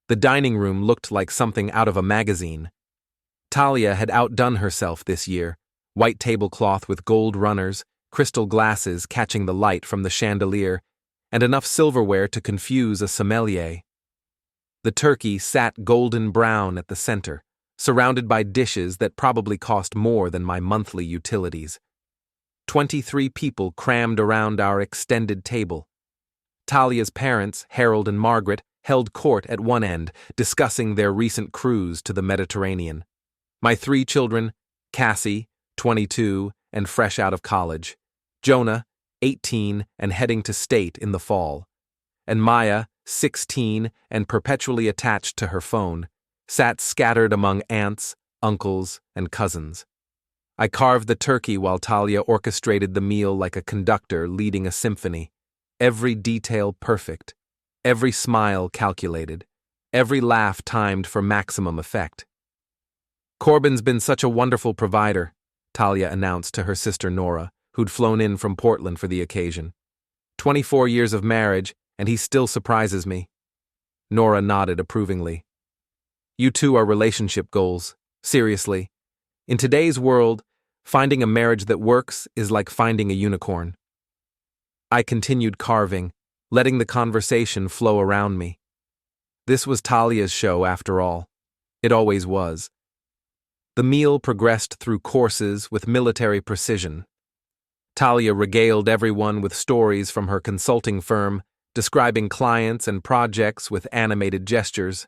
The dining room looked like something out of a magazine. Talia had outdone herself this year. White tablecloth with gold runners, crystal glasses catching the light from the chandelier, and enough silverware to confuse a sommelier. The turkey sat golden brown at the center, surrounded by dishes that probably cost more than my monthly utilities. 23 people crammed around our extended table. Talia's parents, Harold and Margaret, held court at one end, discussing their recent cruise to the Mediterranean. My 3 children, Cassie, 22 and fresh out of college, Jonah, 18 and heading to state in the fall, and Maya, 16 and perpetually attached to her phone, sat scattered among aunts, uncles, and cousins. I carved the turkey while Talia orchestrated the meal like a conductor leading a symphony, every detail perfect, every smile calculated, every laugh timed for maximum effect. "Corbin's been such a wonderful provider," Talia announced to her sister Nora, who'd flown in from Portland for the occasion. 24 years of marriage, and he still surprises me. Nora nodded approvingly. "You two are relationship goals. Seriously. In today's world, finding a marriage that works is like finding a unicorn." I continued carving, letting the conversation flow around me. This was Talia's show, after all. It always was. The meal progressed through courses with military precision. Talia regaled everyone with stories from her consulting firm, describing clients and projects with animated gestures.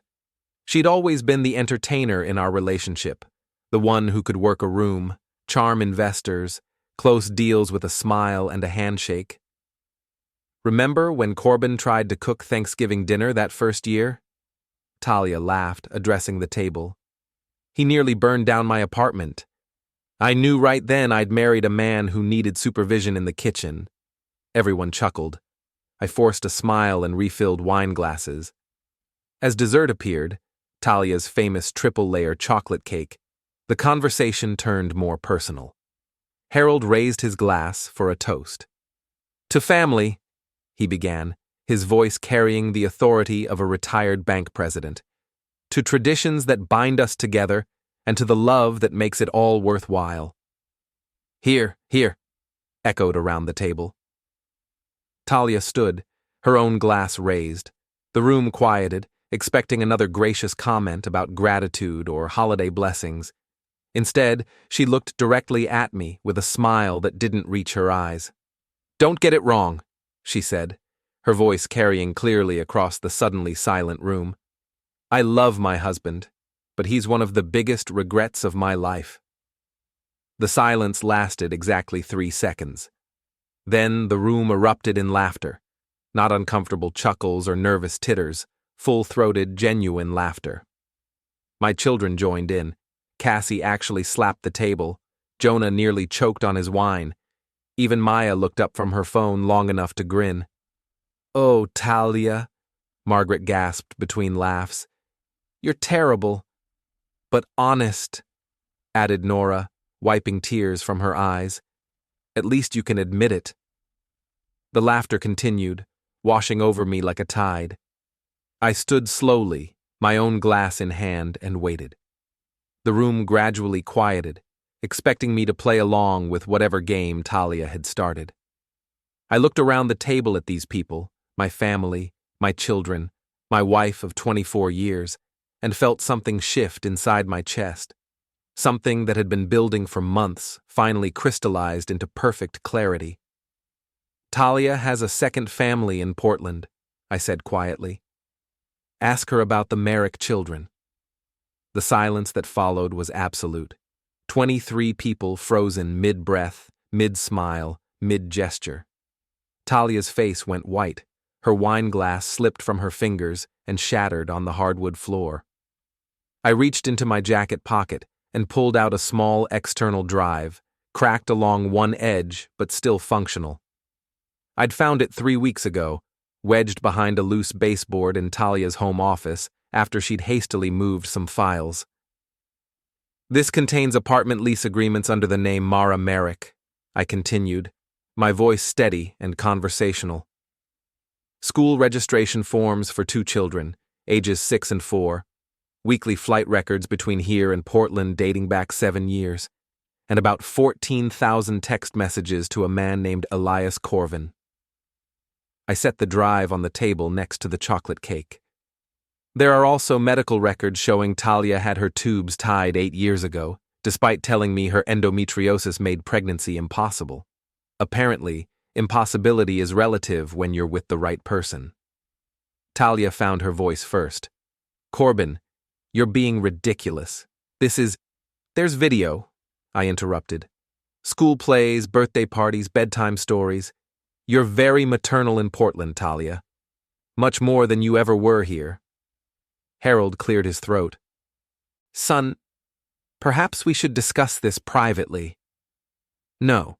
She'd always been the entertainer in our relationship, the one who could work a room, charm investors, close deals with a smile and a handshake. "Remember when Corbin tried to cook Thanksgiving dinner that first year?" Talia laughed, addressing the table. "He nearly burned down my apartment. I knew right then I'd married a man who needed supervision in the kitchen." Everyone chuckled. I forced a smile and refilled wine glasses. As dessert appeared, Talia's famous triple-layer chocolate cake, the conversation turned more personal. Harold raised his glass for a toast. "To family," he began, his voice carrying the authority of a retired bank president. "To traditions that bind us together, and to the love that makes it all worthwhile." "Here, here," echoed around the table. Talia stood, her own glass raised. The room quieted, expecting another gracious comment about gratitude or holiday blessings. Instead, she looked directly at me with a smile that didn't reach her eyes. "Don't get it wrong," she said, her voice carrying clearly across the suddenly silent room. "I love my husband, but he's one of the biggest regrets of my life." The silence lasted exactly 3 seconds. Then the room erupted in laughter, not uncomfortable chuckles or nervous titters, full-throated, genuine laughter. My children joined in. Cassie actually slapped the table. Jonah nearly choked on his wine. Even Maya looked up from her phone long enough to grin. "Oh, Talia," Margaret gasped between laughs. "You're terrible. But honest," added Nora, wiping tears from her eyes. "At least you can admit it." The laughter continued, washing over me like a tide. I stood slowly, my own glass in hand, and waited. The room gradually quieted, expecting me to play along with whatever game Talia had started. I looked around the table at these people, my family, my children, my wife of 24 years, and felt something shift inside my chest. Something that had been building for months finally crystallized into perfect clarity. "Talia has a second family in Portland," I said quietly. "Ask her about the Merrick children." The silence that followed was absolute. 23 people frozen mid-breath, mid-smile, mid-gesture. Talia's face went white. Her wine glass slipped from her fingers and shattered on the hardwood floor. I reached into my jacket pocket and pulled out a small external drive, cracked along one edge but still functional. I'd found it 3 weeks ago, wedged behind a loose baseboard in Talia's home office after she'd hastily moved some files. "This contains apartment lease agreements under the name Mara Merrick," I continued, my voice steady and conversational. "School registration forms for 2 children, ages 6 and 4, weekly flight records between here and Portland dating back 7 years, and about 14,000 text messages to a man named Elias Corbin. I set the drive on the table next to the chocolate cake. There are also medical records showing Talia had her tubes tied 8 years ago, despite telling me her endometriosis made pregnancy impossible. Apparently, impossibility is relative when you're with the right person. Talia found her voice first. Corbin, you're being ridiculous. There's video, I interrupted. School plays, birthday parties, bedtime stories. You're very maternal in Portland, Talia. Much more than you ever were here. Harold cleared his throat. Son, perhaps we should discuss this privately. No.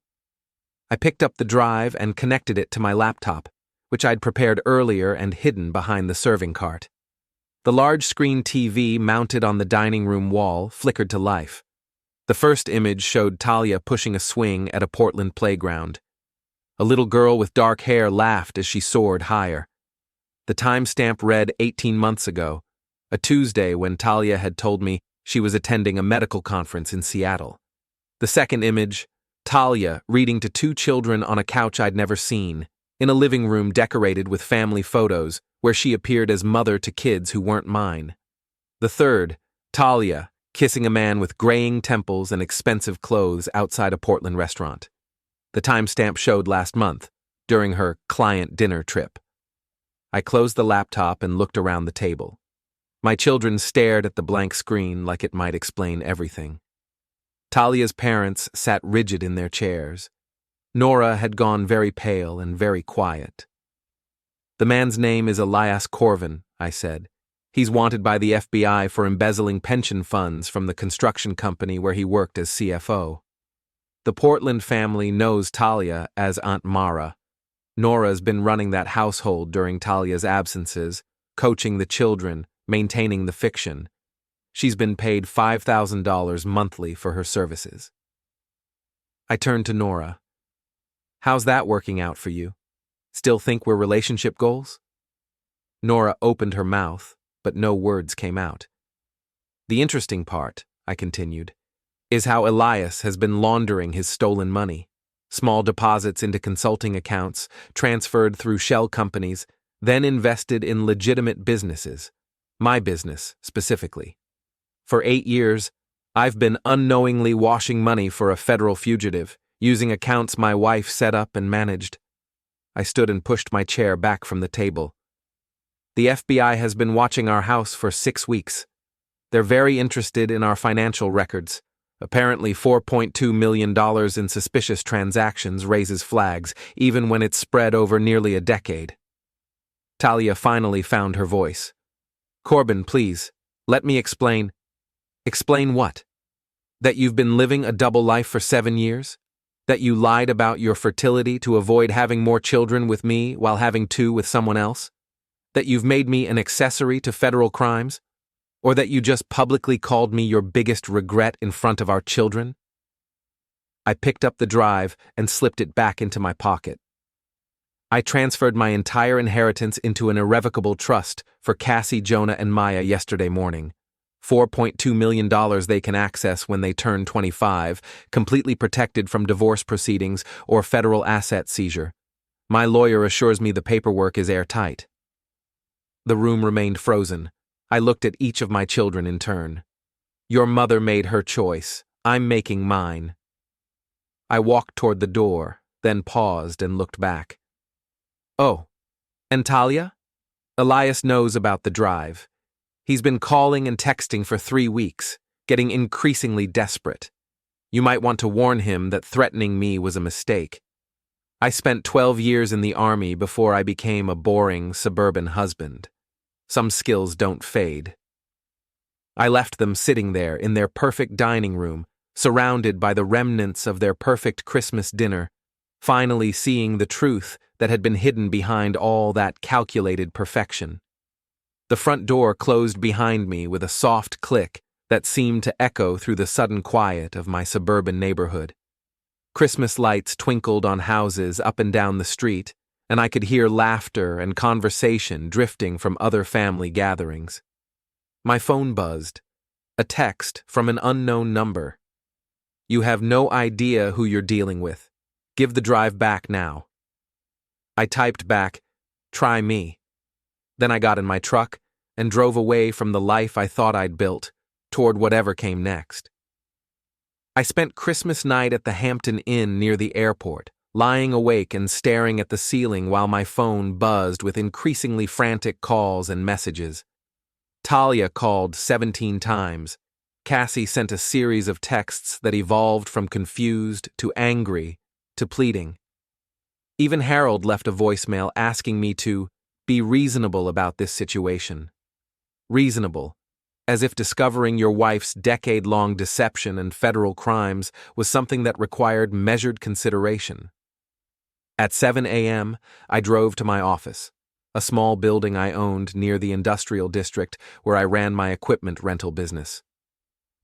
I picked up the drive and connected it to my laptop, which I'd prepared earlier and hidden behind the serving cart. The large-screen TV mounted on the dining room wall flickered to life. The first image showed Talia pushing a swing at a Portland playground. A little girl with dark hair laughed as she soared higher. The timestamp read 18 months ago, a Tuesday when Talia had told me she was attending a medical conference in Seattle. The second image, Talia reading to 2 children on a couch I'd never seen, in a living room decorated with family photos where she appeared as mother to kids who weren't mine. The third, Talia kissing a man with graying temples and expensive clothes outside a Portland restaurant. The timestamp showed last month, during her client dinner trip. I closed the laptop and looked around the table. My children stared at the blank screen like it might explain everything. Talia's parents sat rigid in their chairs. Nora had gone very pale and very quiet. The man's name is Elias Corbin, I said. He's wanted by the FBI for embezzling pension funds from the construction company where he worked as CFO. The Portland family knows Talia as Aunt Mara. Nora's been running that household during Talia's absences, coaching the children, maintaining the fiction. She's been paid $5,000 monthly for her services. I turned to Nora. How's that working out for you? Still think we're relationship goals? Nora opened her mouth, but no words came out. The interesting part, I continued, is how Elias has been laundering his stolen money. Small deposits into consulting accounts, transferred through shell companies, then invested in legitimate businesses. My business, specifically. For 8 years, I've been unknowingly washing money for a federal fugitive, using accounts my wife set up and managed. I stood and pushed my chair back from the table. The FBI has been watching our house for 6 weeks. They're very interested in our financial records. Apparently $4.2 million in suspicious transactions raises flags, even when it's spread over nearly a decade. Talia finally found her voice. Corbin, please, let me explain. Explain what? That you've been living a double life for 7 years? That you lied about your fertility to avoid having more children with me while having 2 with someone else? That you've made me an accessory to federal crimes? Or that you just publicly called me your biggest regret in front of our children? I picked up the drive and slipped it back into my pocket. I transferred my entire inheritance into an irrevocable trust for Cassie, Jonah, and Maya yesterday morning. $4.2 million they can access when they turn 25, completely protected from divorce proceedings or federal asset seizure. My lawyer assures me the paperwork is airtight. The room remained frozen. I looked at each of my children in turn. Your mother made her choice. I'm making mine. I walked toward the door, then paused and looked back. Oh, and Talia? Elias knows about the drive. He's been calling and texting for 3 weeks, getting increasingly desperate. You might want to warn him that threatening me was a mistake. I spent 12 years in the army before I became a boring suburban husband. Some skills don't fade. I left them sitting there in their perfect dining room, surrounded by the remnants of their perfect Christmas dinner, finally seeing the truth that had been hidden behind all that calculated perfection. The front door closed behind me with a soft click that seemed to echo through the sudden quiet of my suburban neighborhood. Christmas lights twinkled on houses up and down the street, and I could hear laughter and conversation drifting from other family gatherings. My phone buzzed. A text from an unknown number. "You have no idea who you're dealing with. Give the drive back now." I typed back, "Try me." Then I got in my truck and drove away from the life I thought I'd built, toward whatever came next. I spent Christmas night at the Hampton Inn near the airport, lying awake and staring at the ceiling while my phone buzzed with increasingly frantic calls and messages. Talia called 17 times. Cassie sent a series of texts that evolved from confused to angry to pleading. Even Harold left a voicemail asking me to be reasonable about this situation. Reasonable, as if discovering your wife's decade-long deception and federal crimes was something that required measured consideration. At 7 a.m., I drove to my office, a small building I owned near the industrial district where I ran my equipment rental business.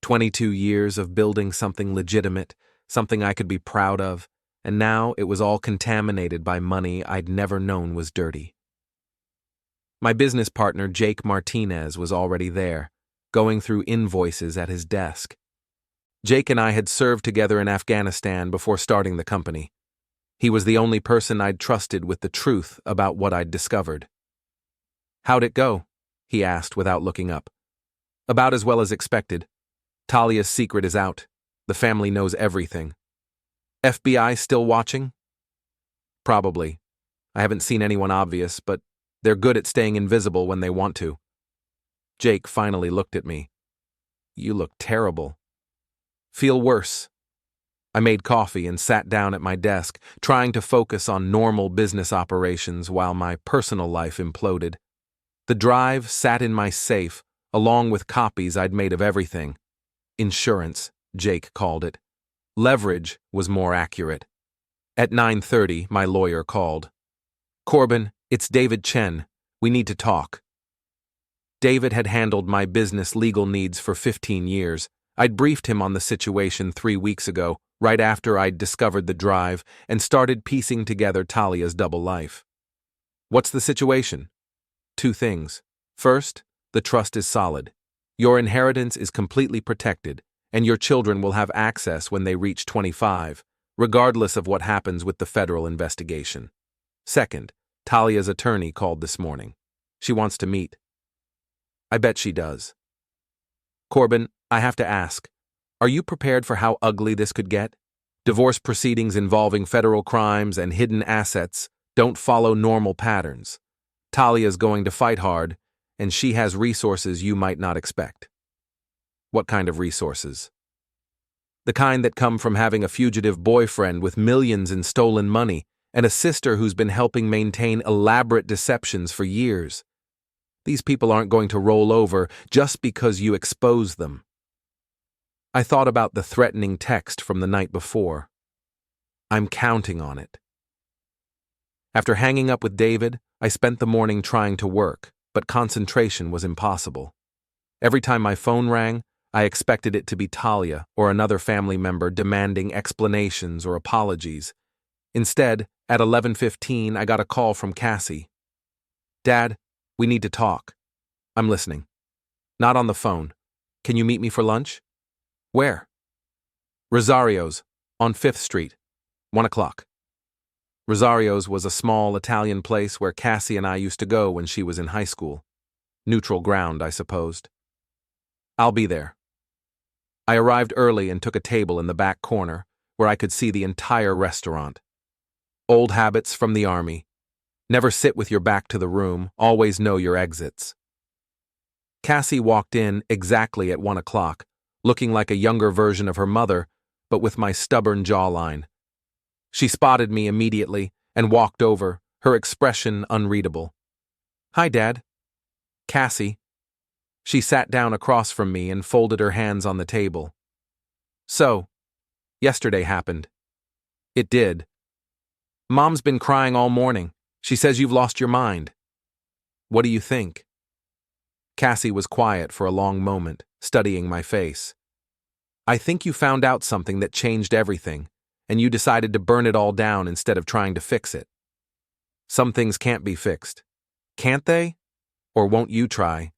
22 years of building something legitimate, something I could be proud of, and now it was all contaminated by money I'd never known was dirty. My business partner, Jake Martinez, was already there, going through invoices at his desk. Jake and I had served together in Afghanistan before starting the company. He was the only person I'd trusted with the truth about what I'd discovered. "How'd it go?" he asked without looking up. "About as well as expected. Talia's secret is out. The family knows everything." "FBI still watching?" "Probably. I haven't seen anyone obvious, but they're good at staying invisible when they want to." Jake finally looked at me. "You look terrible." "Feel worse." I made coffee and sat down at my desk, trying to focus on normal business operations while my personal life imploded. The drive sat in my safe, along with copies I'd made of everything. Insurance, Jake called it. Leverage was more accurate. At 9:30, my lawyer called. "Corbin, it's David Chen. We need to talk." David had handled my business legal needs for 15 years. I'd briefed him on the situation 3 weeks ago, right after I'd discovered the drive and started piecing together Talia's double life. "What's the situation?" "Two things. First, the trust is solid. Your inheritance is completely protected, and your children will have access when they reach 25, regardless of what happens with the federal investigation. Second, Talia's attorney called this morning. She wants to meet." "I bet she does." "Corbin, I have to ask, are you prepared for how ugly this could get? Divorce proceedings involving federal crimes and hidden assets don't follow normal patterns. Talia's going to fight hard, and she has resources you might not expect." "What kind of resources?" "The kind that come from having a fugitive boyfriend with millions in stolen money and a sister who's been helping maintain elaborate deceptions for years. These people aren't going to roll over just because you expose them." I thought about the threatening text from the night before. I'm counting on it. After hanging up with David, I spent the morning trying to work, but concentration was impossible. Every time my phone rang, I expected it to be Talia or another family member demanding explanations or apologies. Instead, at 11:15, I got a call from Cassie. "Dad, we need to talk." "I'm listening." "Not on the phone. Can you meet me for lunch?" "Where?" "Rosario's, on 5th Street, 1 o'clock. Rosario's was a small Italian place where Cassie and I used to go when she was in high school. Neutral ground, I supposed. "I'll be there." I arrived early and took a table in the back corner, where I could see the entire restaurant. Old habits from the army. Never sit with your back to the room, always know your exits. Cassie walked in exactly at 1 o'clock, looking like a younger version of her mother, but with my stubborn jawline. She spotted me immediately and walked over, her expression unreadable. "Hi, Dad." "Cassie." She sat down across from me and folded her hands on the table. "So, yesterday happened." "It did." "Mom's been crying all morning. She says you've lost your mind." "What do you think?" Cassie was quiet for a long moment, studying my face. "I think you found out something that changed everything, and you decided to burn it all down instead of trying to fix it." Some things can't be fixed. Can't they? Or won't you try?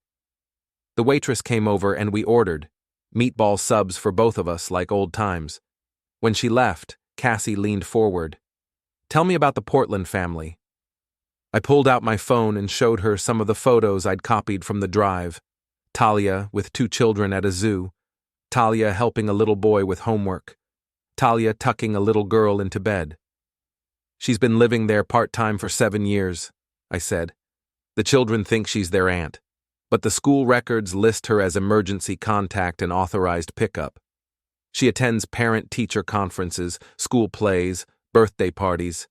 The waitress came over and we ordered meatball subs for both of us like old times. When she left, Cassie leaned forward. Tell me about the Portland family. I pulled out my phone and showed her some of the photos I'd copied from the drive. Talia with 2 children at a zoo. Talia helping a little boy with homework. Talia tucking a little girl into bed. She's been living there part-time for 7 years, I said. The children think she's their aunt, but the school records list her as emergency contact and authorized pickup. She attends parent-teacher conferences, school plays, birthday parties.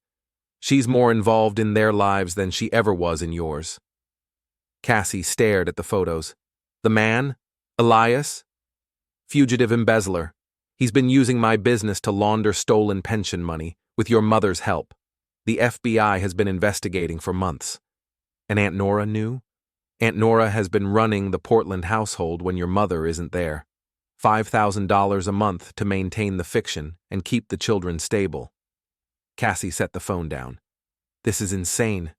She's more involved in their lives than she ever was in yours. Cassie stared at the photos. The man? Elias? Fugitive embezzler. He's been using my business to launder stolen pension money, with your mother's help. The FBI has been investigating for months. And Aunt Nora knew? Aunt Nora has been running the Portland household when your mother isn't there. $5,000 a month to maintain the fiction and keep the children stable. Cassie set the phone down. This is insane.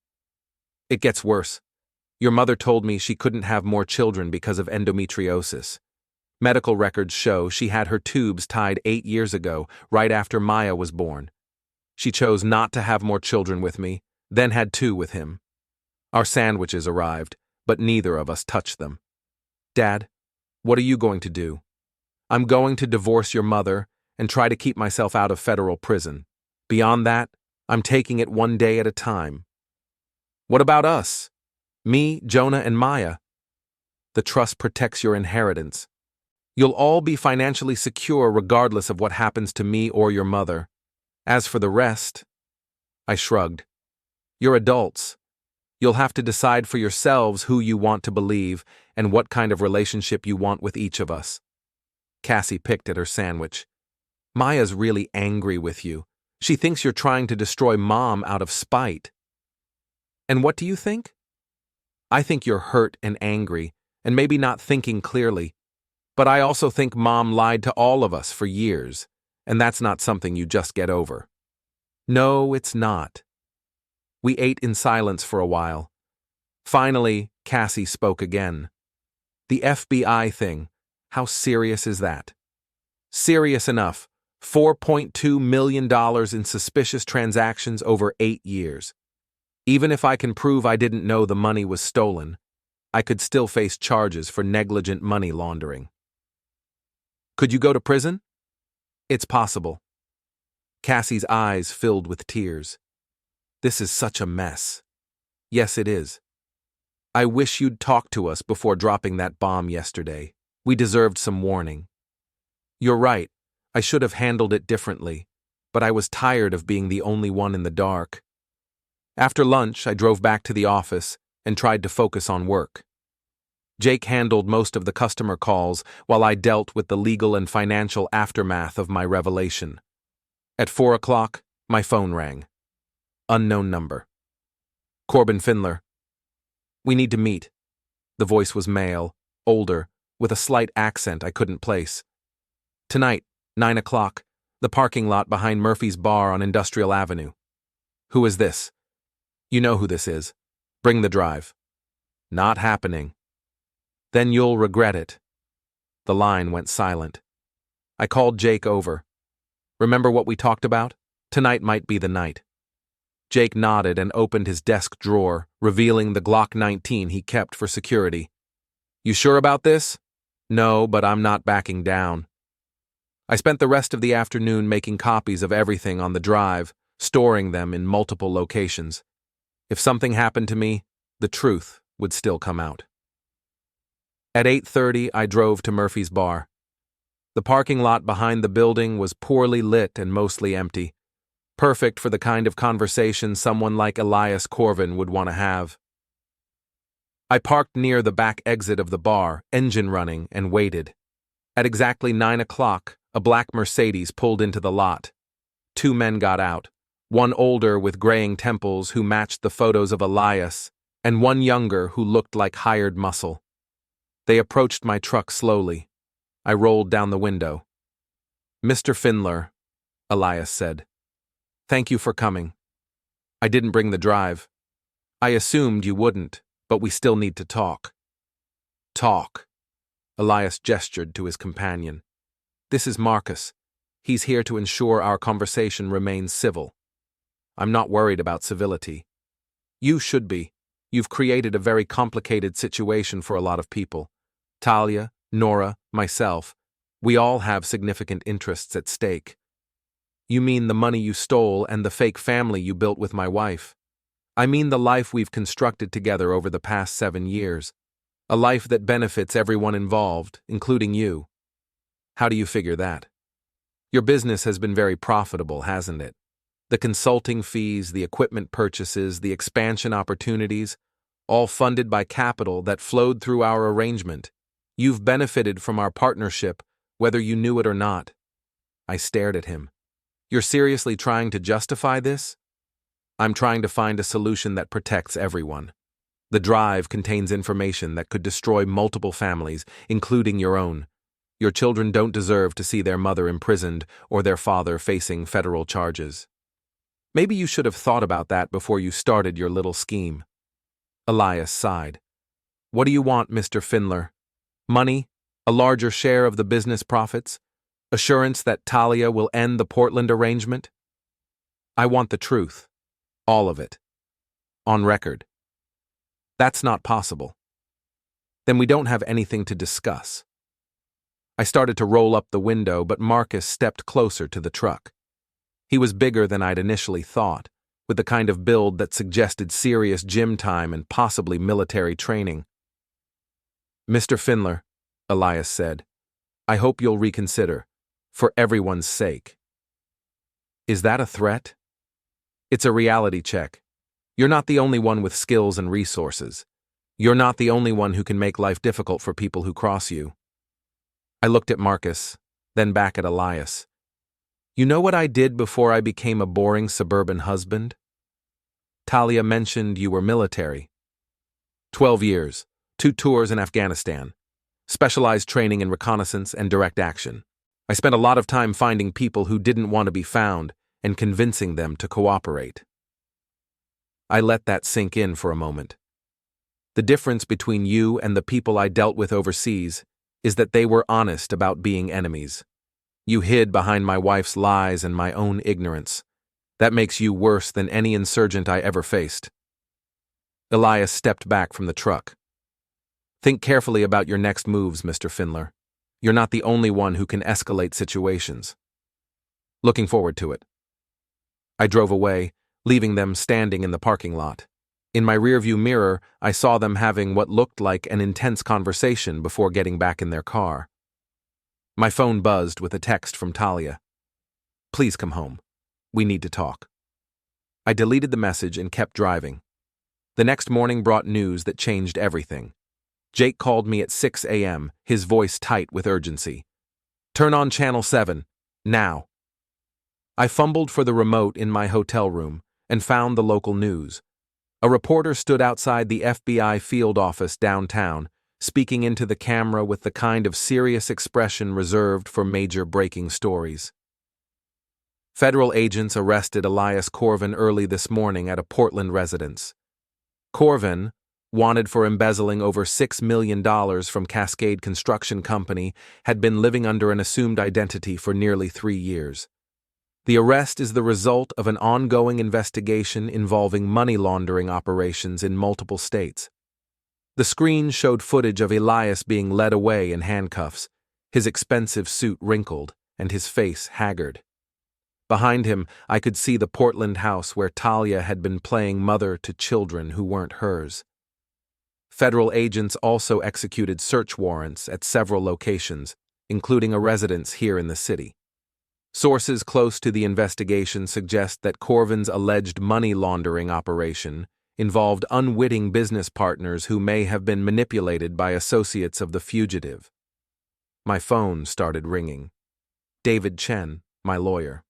It gets worse. Your mother told me she couldn't have more children because of endometriosis. Medical records show she had her tubes tied 8 years ago, right after Maya was born. She chose not to have more children with me, then had 2 with him. Our sandwiches arrived, but neither of us touched them. Dad, what are you going to do? I'm going to divorce your mother and try to keep myself out of federal prison. Beyond that, I'm taking it one day at a time. What about us? Me, Jonah, and Maya? The trust protects your inheritance. You'll all be financially secure regardless of what happens to me or your mother. As for the rest, I shrugged. You're adults. You'll have to decide for yourselves who you want to believe and what kind of relationship you want with each of us. Cassie picked at her sandwich. Maya's really angry with you. She thinks you're trying to destroy Mom out of spite. And what do you think? I think you're hurt and angry, and maybe not thinking clearly. But I also think Mom lied to all of us for years, and that's not something you just get over. No, it's not. We ate in silence for a while. Finally, Cassie spoke again. The FBI thing, how serious is that? Serious enough. $4.2 million in suspicious transactions over 8 years. Even if I can prove I didn't know the money was stolen, I could still face charges for negligent money laundering. Could you go to prison? It's possible. Cassie's eyes filled with tears. This is such a mess. Yes, it is. I wish you'd talk to us before dropping that bomb yesterday. We deserved some warning. You're right. I should have handled it differently, but I was tired of being the only one in the dark. After lunch, I drove back to the office and tried to focus on work. Jake handled most of the customer calls while I dealt with the legal and financial aftermath of my revelation. At 4 o'clock, my phone rang. Unknown number. Corbin Findler. We need to meet. The voice was male, older, with a slight accent I couldn't place. Tonight, 9 o'clock, the parking lot behind Murphy's Bar on Industrial Avenue. Who is this? You know who this is. Bring the drive. Not happening. Then you'll regret it. The line went silent. I called Jake over. Remember what we talked about? Tonight might be the night. Jake nodded and opened his desk drawer, revealing the Glock 19 he kept for security. You sure about this? No, but I'm not backing down. I spent the rest of the afternoon making copies of everything on the drive, storing them in multiple locations. If something happened to me, the truth would still come out. At 8:30, I drove to Murphy's Bar. The parking lot behind the building was poorly lit and mostly empty, perfect for the kind of conversation someone like Elias Corbin would want to have. I parked near the back exit of the bar, engine running, and waited. At exactly 9 o'clock, a black Mercedes pulled into the lot. 2 men got out, one older with graying temples who matched the photos of Elias, and one younger who looked like hired muscle. They approached my truck slowly. I rolled down the window. Mr. Findler, Elias said. Thank you for coming. I didn't bring the drive. I assumed you wouldn't, but we still need to talk. Talk. Elias gestured to his companion. This is Marcus. He's here to ensure our conversation remains civil. I'm not worried about civility. You should be. You've created a very complicated situation for a lot of people. Talia, Nora, myself, we all have significant interests at stake. You mean the money you stole and the fake family you built with my wife. I mean the life we've constructed together over the past 7 years. A life that benefits everyone involved, including you. How do you figure that? Your business has been very profitable, hasn't it? The consulting fees, the equipment purchases, the expansion opportunities, all funded by capital that flowed through our arrangement. You've benefited from our partnership, whether you knew it or not. I stared at him. You're seriously trying to justify this? I'm trying to find a solution that protects everyone. The drive contains information that could destroy multiple families, including your own. Your children don't deserve to see their mother imprisoned or their father facing federal charges. Maybe you should have thought about that before you started your little scheme. Elias sighed. What do you want, Mr. Findler? Money? A larger share of the business profits? Assurance that Talia will end the Portland arrangement? I want the truth. All of it. On record. That's not possible. Then we don't have anything to discuss. I started to roll up the window, but Marcus stepped closer to the truck. He was bigger than I'd initially thought, with the kind of build that suggested serious gym time and possibly military training. Mr. Findler, Elias said, I hope you'll reconsider, for everyone's sake. Is that a threat? It's a reality check. You're not the only one with skills and resources. You're not the only one who can make life difficult for people who cross you. I looked at Marcus, then back at Elias. You know what I did before I became a boring suburban husband? Talia mentioned you were military. 12 years, 2 tours in Afghanistan, specialized training in reconnaissance and direct action. I spent a lot of time finding people who didn't want to be found and convincing them to cooperate. I let that sink in for a moment. The difference between you and the people I dealt with overseas is that they were honest about being enemies. You hid behind my wife's lies and my own ignorance. That makes you worse than any insurgent I ever faced. Elias stepped back from the truck. Think carefully about your next moves, Mr. Findler. You're not the only one who can escalate situations. Looking forward to it. I drove away, leaving them standing in the parking lot. In my rearview mirror, I saw them having what looked like an intense conversation before getting back in their car. My phone buzzed with a text from Talia. Please come home. We need to talk. I deleted the message and kept driving. The next morning brought news that changed everything. Jake called me at 6 a.m., his voice tight with urgency. Turn on Channel 7, now. I fumbled for the remote in my hotel room and found the local news. A reporter stood outside the FBI field office downtown, speaking into the camera with the kind of serious expression reserved for major breaking stories. Federal agents arrested Elias Corbin early this morning at a Portland residence. Corbin, wanted for embezzling over $6 million from Cascade Construction Company, had been living under an assumed identity for nearly 3 years. The arrest is the result of an ongoing investigation involving money laundering operations in multiple states. The screen showed footage of Elias being led away in handcuffs, his expensive suit wrinkled and his face haggard. Behind him, I could see the Portland house where Talia had been playing mother to children who weren't hers. Federal agents also executed search warrants at several locations, including a residence here in the city. Sources close to the investigation suggest that Corbin's alleged money laundering operation involved unwitting business partners who may have been manipulated by associates of the fugitive. My phone started ringing. David Chen, my lawyer.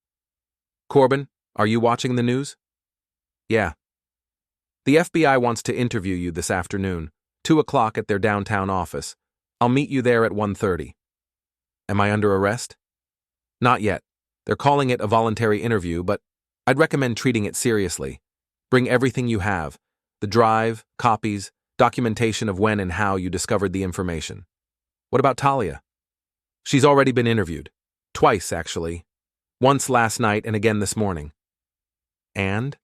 Corbin, are you watching the news? Yeah. The FBI wants to interview you this afternoon, 2 o'clock at their downtown office. I'll meet you there at 1:30. Am I under arrest? Not yet. They're calling it a voluntary interview, but I'd recommend treating it seriously. Bring everything you have: the drive, copies, documentation of when and how you discovered the information. What about Talia? She's already been interviewed. Twice, actually. Once last night and again this morning. And?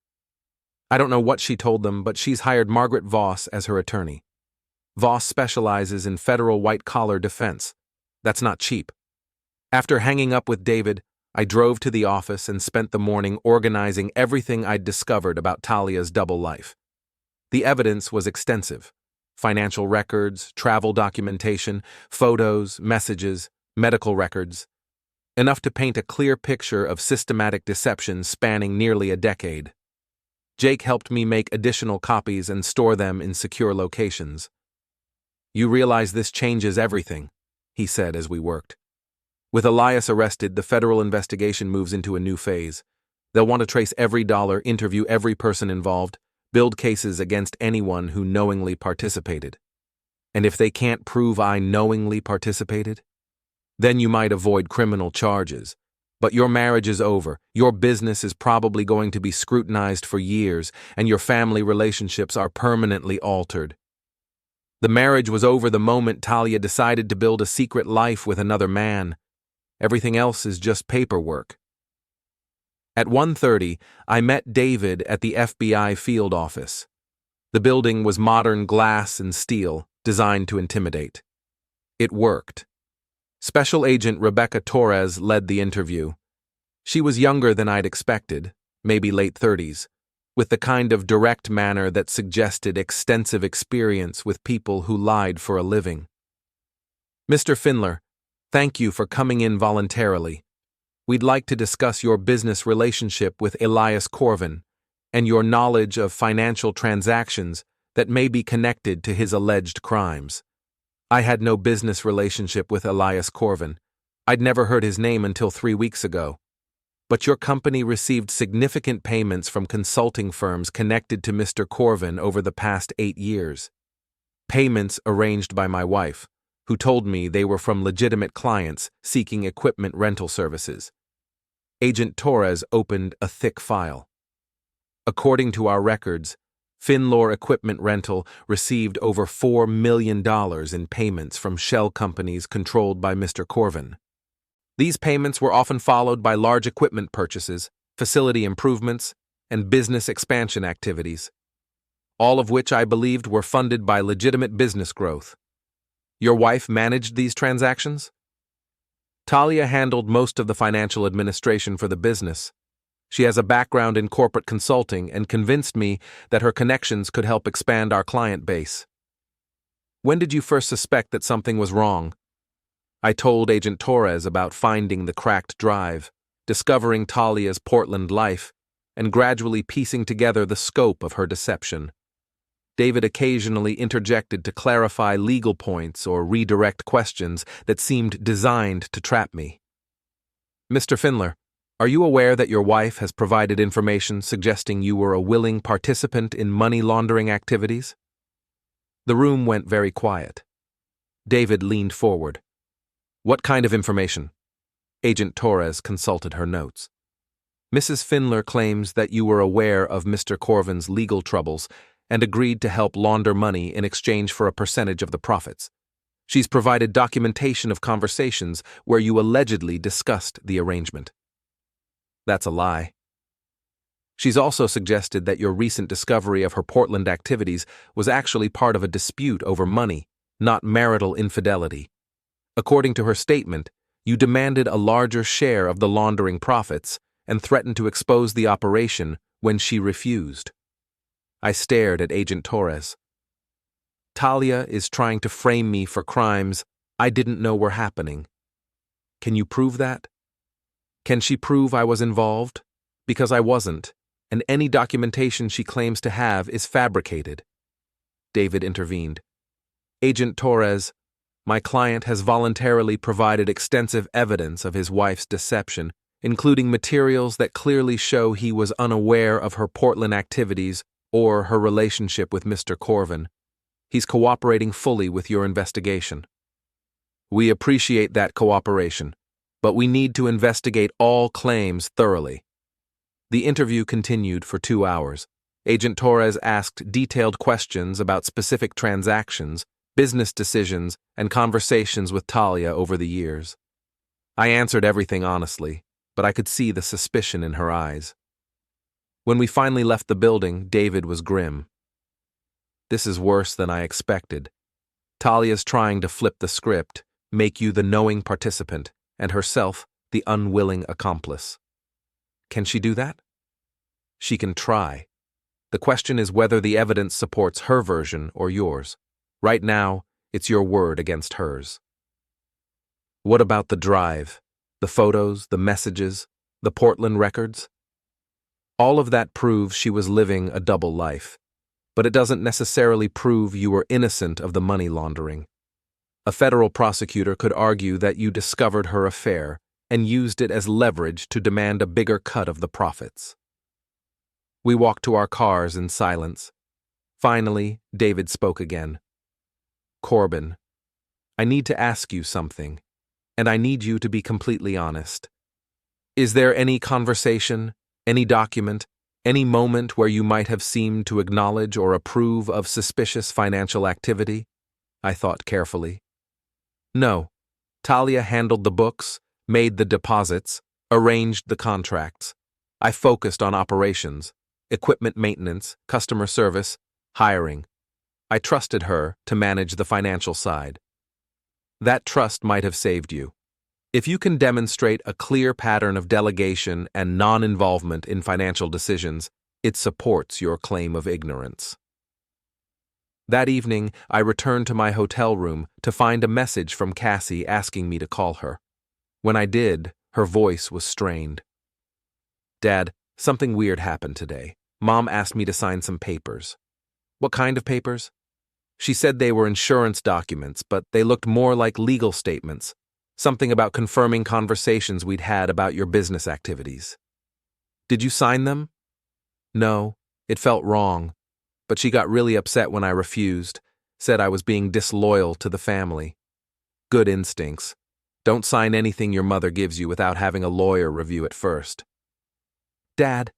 I don't know what she told them, but she's hired Margaret Voss as her attorney. Voss specializes in federal white-collar defense. That's not cheap. After hanging up with David, I drove to the office and spent the morning organizing everything I'd discovered about Talia's double life. The evidence was extensive: financial records, travel documentation, photos, messages, medical records. Enough to paint a clear picture of systematic deception spanning nearly a decade. Jake helped me make additional copies and store them in secure locations. "You realize this changes everything," he said as we worked. "With Elias arrested, the federal investigation moves into a new phase. They'll want to trace every dollar, interview every person involved, build cases against anyone who knowingly participated. And if they can't prove I knowingly participated, then you might avoid criminal charges. But your marriage is over, your business is probably going to be scrutinized for years, and your family relationships are permanently altered." The marriage was over the moment Talia decided to build a secret life with another man. Everything else is just paperwork. At 1:30, I met David at the FBI field office. The building was modern glass and steel, designed to intimidate. It worked. Special Agent Rebecca Torres led the interview. She was younger than I'd expected, maybe late 30s, with the kind of direct manner that suggested extensive experience with people who lied for a living. "Mr. Findler, thank you for coming in voluntarily. We'd like to discuss your business relationship with Elias Corbin and your knowledge of financial transactions that may be connected to his alleged crimes." I had no business relationship with Elias Corbin. I'd never heard his name until 3 weeks ago. But your company received significant payments from consulting firms connected to Mr. Corbin over the past 8 years. Payments arranged by my wife, who told me they were from legitimate clients seeking equipment rental services. Agent Torres opened a thick file. According to our records, Finlor Equipment Rental received over $4 million in payments from shell companies controlled by Mr. Corbin. These payments were often followed by large equipment purchases, facility improvements, and business expansion activities, all of which I believed were funded by legitimate business growth. Your wife managed these transactions? Talia handled most of the financial administration for the business. She has a background in corporate consulting and convinced me that her connections could help expand our client base. When did you first suspect that something was wrong? I told Agent Torres about finding the cracked drive, discovering Talia's Portland life, and gradually piecing together the scope of her deception. David occasionally interjected to clarify legal points or redirect questions that seemed designed to trap me. "Mr. Findler, are you aware that your wife has provided information suggesting you were a willing participant in money laundering activities?" The room went very quiet. David leaned forward. "What kind of information?" Agent Torres consulted her notes. "Mrs. Findler claims that you were aware of Mr. Corbin's legal troubles and agreed to help launder money in exchange for a percentage of the profits. She's provided documentation of conversations where you allegedly discussed the arrangement." "That's a lie." "She's also suggested that your recent discovery of her Portland activities was actually part of a dispute over money, not marital infidelity. According to her statement, you demanded a larger share of the laundering profits and threatened to expose the operation when she refused." I stared at Agent Torres. "Talia is trying to frame me for crimes I didn't know were happening. Can you prove that? Can she prove I was involved? Because I wasn't, and any documentation she claims to have is fabricated." David intervened. "Agent Torres, my client has voluntarily provided extensive evidence of his wife's deception, including materials that clearly show he was unaware of her Portland activities or her relationship with Mr. Corbin. He's cooperating fully with your investigation." "We appreciate that cooperation, but we need to investigate all claims thoroughly." The interview continued for 2 hours. Agent Torres asked detailed questions about specific transactions, business decisions, and conversations with Talia over the years. I answered everything honestly, but I could see the suspicion in her eyes. When we finally left the building, David was grim. This is worse than I expected. Talia's trying to flip the script, make you the knowing participant, and herself the unwilling accomplice. Can she do that? She can try. The question is whether the evidence supports her version or yours. Right now, it's your word against hers. What about the drive? The photos, the messages, the Portland records? All of that proves she was living a double life, but it doesn't necessarily prove you were innocent of the money laundering. A federal prosecutor could argue that you discovered her affair and used it as leverage to demand a bigger cut of the profits. We walked to our cars in silence. Finally, David spoke again. Corbin, I need to ask you something, and I need you to be completely honest. Is there any conversation, any document, any moment where you might have seemed to acknowledge or approve of suspicious financial activity? I thought carefully. No. Talia handled the books, made the deposits, arranged the contracts. I focused on operations, equipment maintenance, customer service, hiring. I trusted her to manage the financial side. That trust might have saved you. If you can demonstrate a clear pattern of delegation and non-involvement in financial decisions, it supports your claim of ignorance. That evening, I returned to my hotel room to find a message from Cassie asking me to call her. When I did, her voice was strained. Dad, something weird happened today. Mom asked me to sign some papers. What kind of papers? She said they were insurance documents, but they looked more like legal statements. Something about confirming conversations we'd had about your business activities. Did you sign them? No, it felt wrong, but she got really upset when I refused, said I was being disloyal to the family. Good instincts. Don't sign anything your mother gives you without having a lawyer review it first. Dad,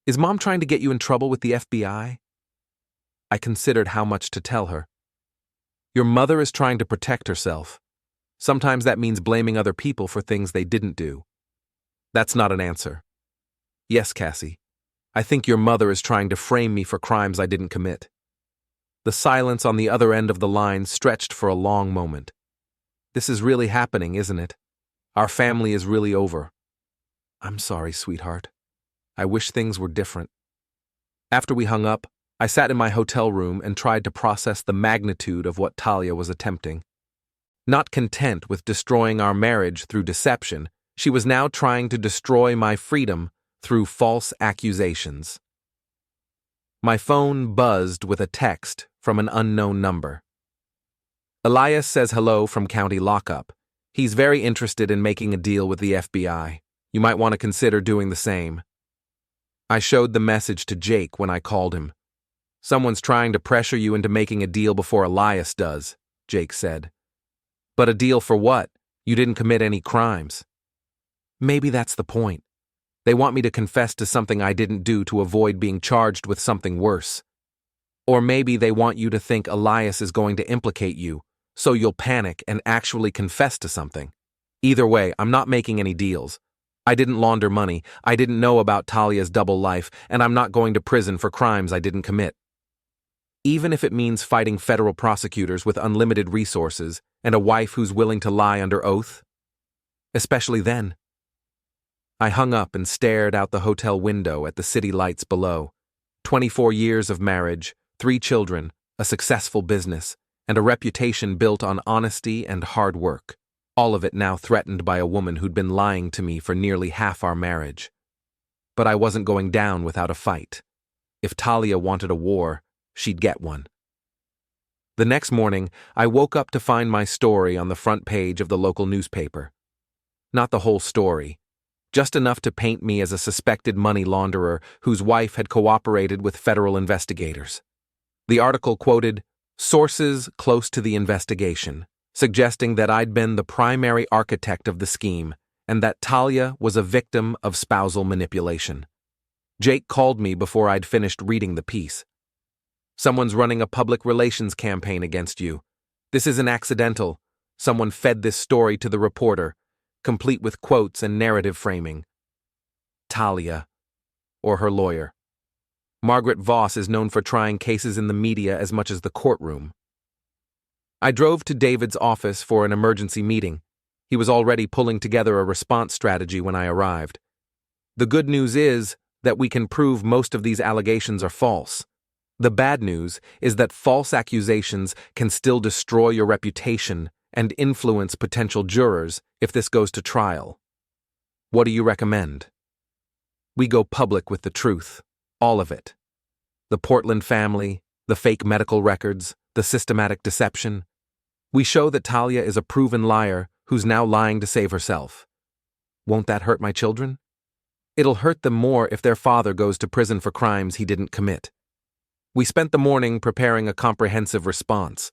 is Mom trying to get you in trouble with the FBI? I considered how much to tell her. Your mother is trying to protect herself. Sometimes that means blaming other people for things they didn't do. That's not an answer. Yes, Cassie. I think your mother is trying to frame me for crimes I didn't commit. The silence on the other end of the line stretched for a long moment. This is really happening, isn't it? Our family is really over. I'm sorry, sweetheart. I wish things were different. After we hung up, I sat in my hotel room and tried to process the magnitude of what Talia was attempting. Not content with destroying our marriage through deception, she was now trying to destroy my freedom through false accusations. My phone buzzed with a text from an unknown number. Elias says hello from county lockup. He's very interested in making a deal with the FBI. You might want to consider doing the same. I showed the message to Jake when I called him. Someone's trying to pressure you into making a deal before Elias does, Jake said. But a deal for what? You didn't commit any crimes. Maybe that's the point. They want me to confess to something I didn't do to avoid being charged with something worse. Or maybe they want you to think Elias is going to implicate you, so you'll panic and actually confess to something. Either way, I'm not making any deals. I didn't launder money, I didn't know about Talia's double life, and I'm not going to prison for crimes I didn't commit. Even if it means fighting federal prosecutors with unlimited resources and a wife who's willing to lie under oath. Especially then. I hung up and stared out the hotel window at the city lights below. 24 years of marriage, 3 children, a successful business, and a reputation built on honesty and hard work. All of it now threatened by a woman who'd been lying to me for nearly half our marriage. But I wasn't going down without a fight. If Talia wanted a war, she'd get one. The next morning, I woke up to find my story on the front page of the local newspaper. Not the whole story, just enough to paint me as a suspected money launderer whose wife had cooperated with federal investigators. The article quoted sources close to the investigation, suggesting that I'd been the primary architect of the scheme and that Talia was a victim of spousal manipulation. Jake called me before I'd finished reading the piece. Someone's running a public relations campaign against you. This isn't accidental. Someone fed this story to the reporter, complete with quotes and narrative framing. Talia, or her lawyer. Margaret Voss is known for trying cases in the media as much as the courtroom. I drove to David's office for an emergency meeting. He was already pulling together a response strategy when I arrived. The good news is that we can prove most of these allegations are false. The bad news is that false accusations can still destroy your reputation and influence potential jurors if this goes to trial. What do you recommend? We go public with the truth, all of it. The Portland family, the fake medical records, the systematic deception. We show that Talia is a proven liar who's now lying to save herself. Won't that hurt my children? It'll hurt them more if their father goes to prison for crimes he didn't commit. We spent the morning preparing a comprehensive response.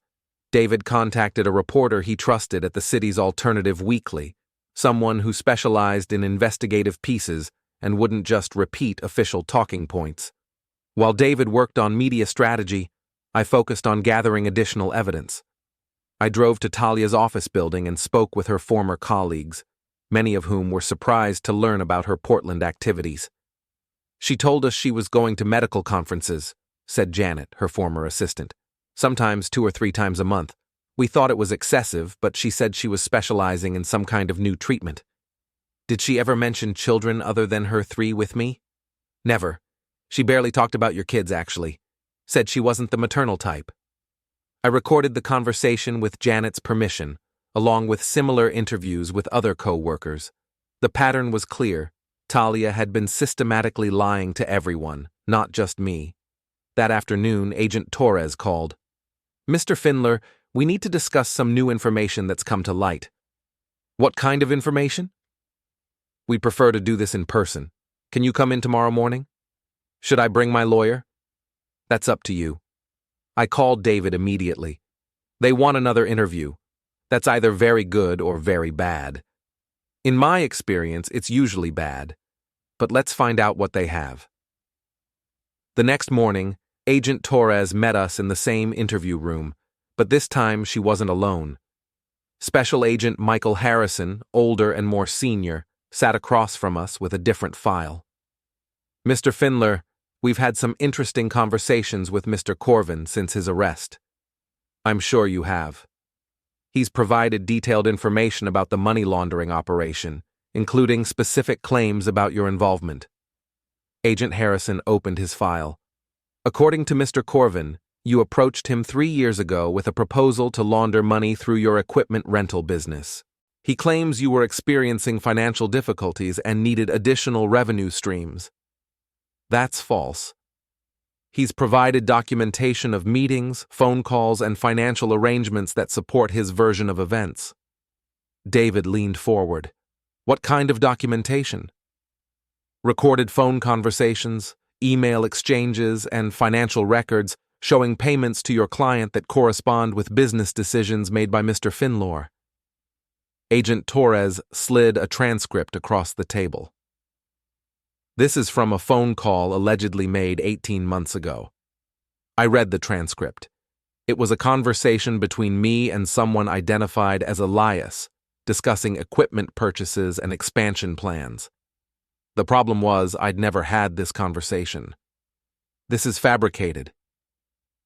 David contacted a reporter he trusted at the city's alternative weekly, someone who specialized in investigative pieces and wouldn't just repeat official talking points. While David worked on media strategy, I focused on gathering additional evidence. I drove to Talia's office building and spoke with her former colleagues, many of whom were surprised to learn about her Portland activities. She told us she was going to medical conferences, said Janet, her former assistant, sometimes 2 or 3 times a month. We thought it was excessive, but she said she was specializing in some kind of new treatment. Did she ever mention children other than her 3 with me? Never. She barely talked about your kids, actually. Said she wasn't the maternal type. I recorded the conversation with Janet's permission, along with similar interviews with other co-workers. The pattern was clear. Talia had been systematically lying to everyone, not just me. That afternoon, Agent Torres called. Mr. Findler, we need to discuss some new information that's come to light. What kind of information? We prefer to do this in person. Can you come in tomorrow morning? Should I bring my lawyer? That's up to you. I called David immediately. They want another interview. That's either very good or very bad. In my experience, it's usually bad. But let's find out what they have. The next morning, Agent Torres met us in the same interview room, but this time she wasn't alone. Special Agent Michael Harrison, older and more senior, sat across from us with a different file. Mr. Findler, we've had some interesting conversations with Mr. Corbin since his arrest. I'm sure you have. He's provided detailed information about the money laundering operation, including specific claims about your involvement. Agent Harrison opened his file. According to Mr. Corbin, you approached him 3 years ago with a proposal to launder money through your equipment rental business. He claims you were experiencing financial difficulties and needed additional revenue streams. That's false. He's provided documentation of meetings, phone calls, and financial arrangements that support his version of events. David leaned forward. What kind of documentation? Recorded phone conversations, email exchanges, and financial records showing payments to your client that correspond with business decisions made by Mr. Findler. Agent Torres slid a transcript across the table. This is from a phone call allegedly made 18 months ago. I read the transcript. It was a conversation between me and someone identified as Elias, discussing equipment purchases and expansion plans. The problem was I'd never had this conversation. This is fabricated.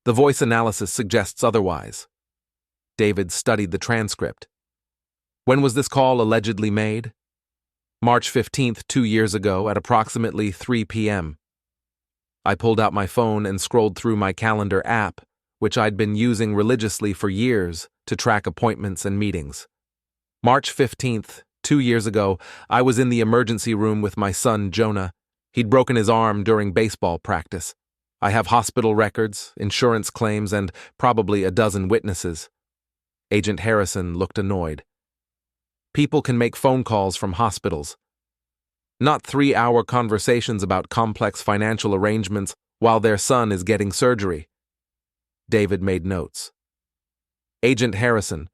The voice analysis suggests otherwise. David studied the transcript. When was this call allegedly made? March 15th, 2 years ago at approximately 3 p.m. I pulled out my phone and scrolled through my calendar app, which I'd been using religiously for years to track appointments and meetings. March 15th, 2 years ago, I was in the emergency room with my son, Jonah. He'd broken his arm during baseball practice. I have hospital records, insurance claims, and probably a dozen witnesses. Agent Harrison looked annoyed. People can make phone calls from hospitals. Not 3-hour conversations about complex financial arrangements while their son is getting surgery. David made notes. Agent Harrison,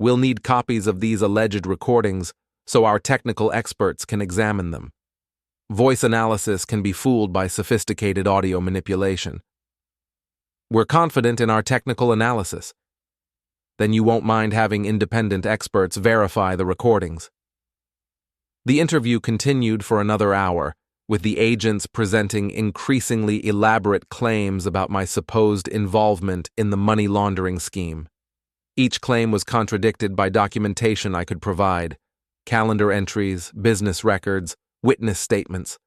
we'll need copies of these alleged recordings so our technical experts can examine them. Voice analysis can be fooled by sophisticated audio manipulation. We're confident in our technical analysis. Then you won't mind having independent experts verify the recordings. The interview continued for another hour, with the agents presenting increasingly elaborate claims about my supposed involvement in the money laundering scheme. Each claim was contradicted by documentation I could provide: calendar entries, business records, witness statements.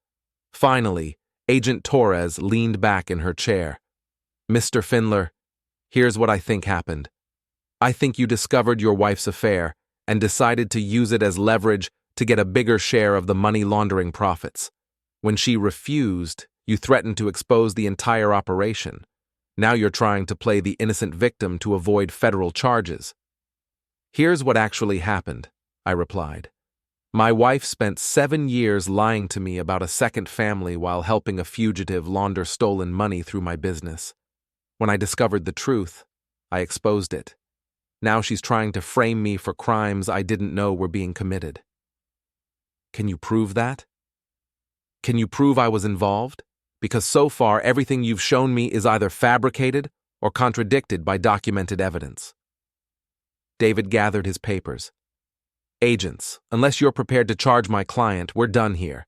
Finally, Agent Torres leaned back in her chair. "Mr. Findler, here's what I think happened. I think you discovered your wife's affair and decided to use it as leverage to get a bigger share of the money laundering profits. When she refused, you threatened to expose the entire operation. Now you're trying to play the innocent victim to avoid federal charges." "Here's what actually happened," I replied. "My wife spent 7 years lying to me about a second family while helping a fugitive launder stolen money through my business. When I discovered the truth, I exposed it. Now she's trying to frame me for crimes I didn't know were being committed." "Can you prove that? Can you prove I was involved? Because so far everything you've shown me is either fabricated or contradicted by documented evidence." David gathered his papers. "Agents, unless you're prepared to charge my client, we're done here.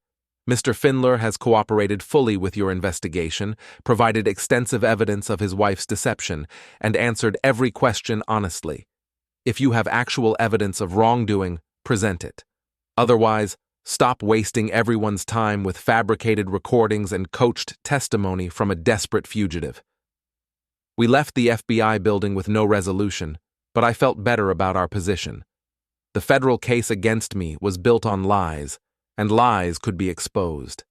Mr. Findler has cooperated fully with your investigation, provided extensive evidence of his wife's deception, and answered every question honestly. If you have actual evidence of wrongdoing, present it. Otherwise, stop wasting everyone's time with fabricated recordings and coached testimony from a desperate fugitive." We left the FBI building with no resolution, but I felt better about our position. The federal case against me was built on lies, and lies could be exposed.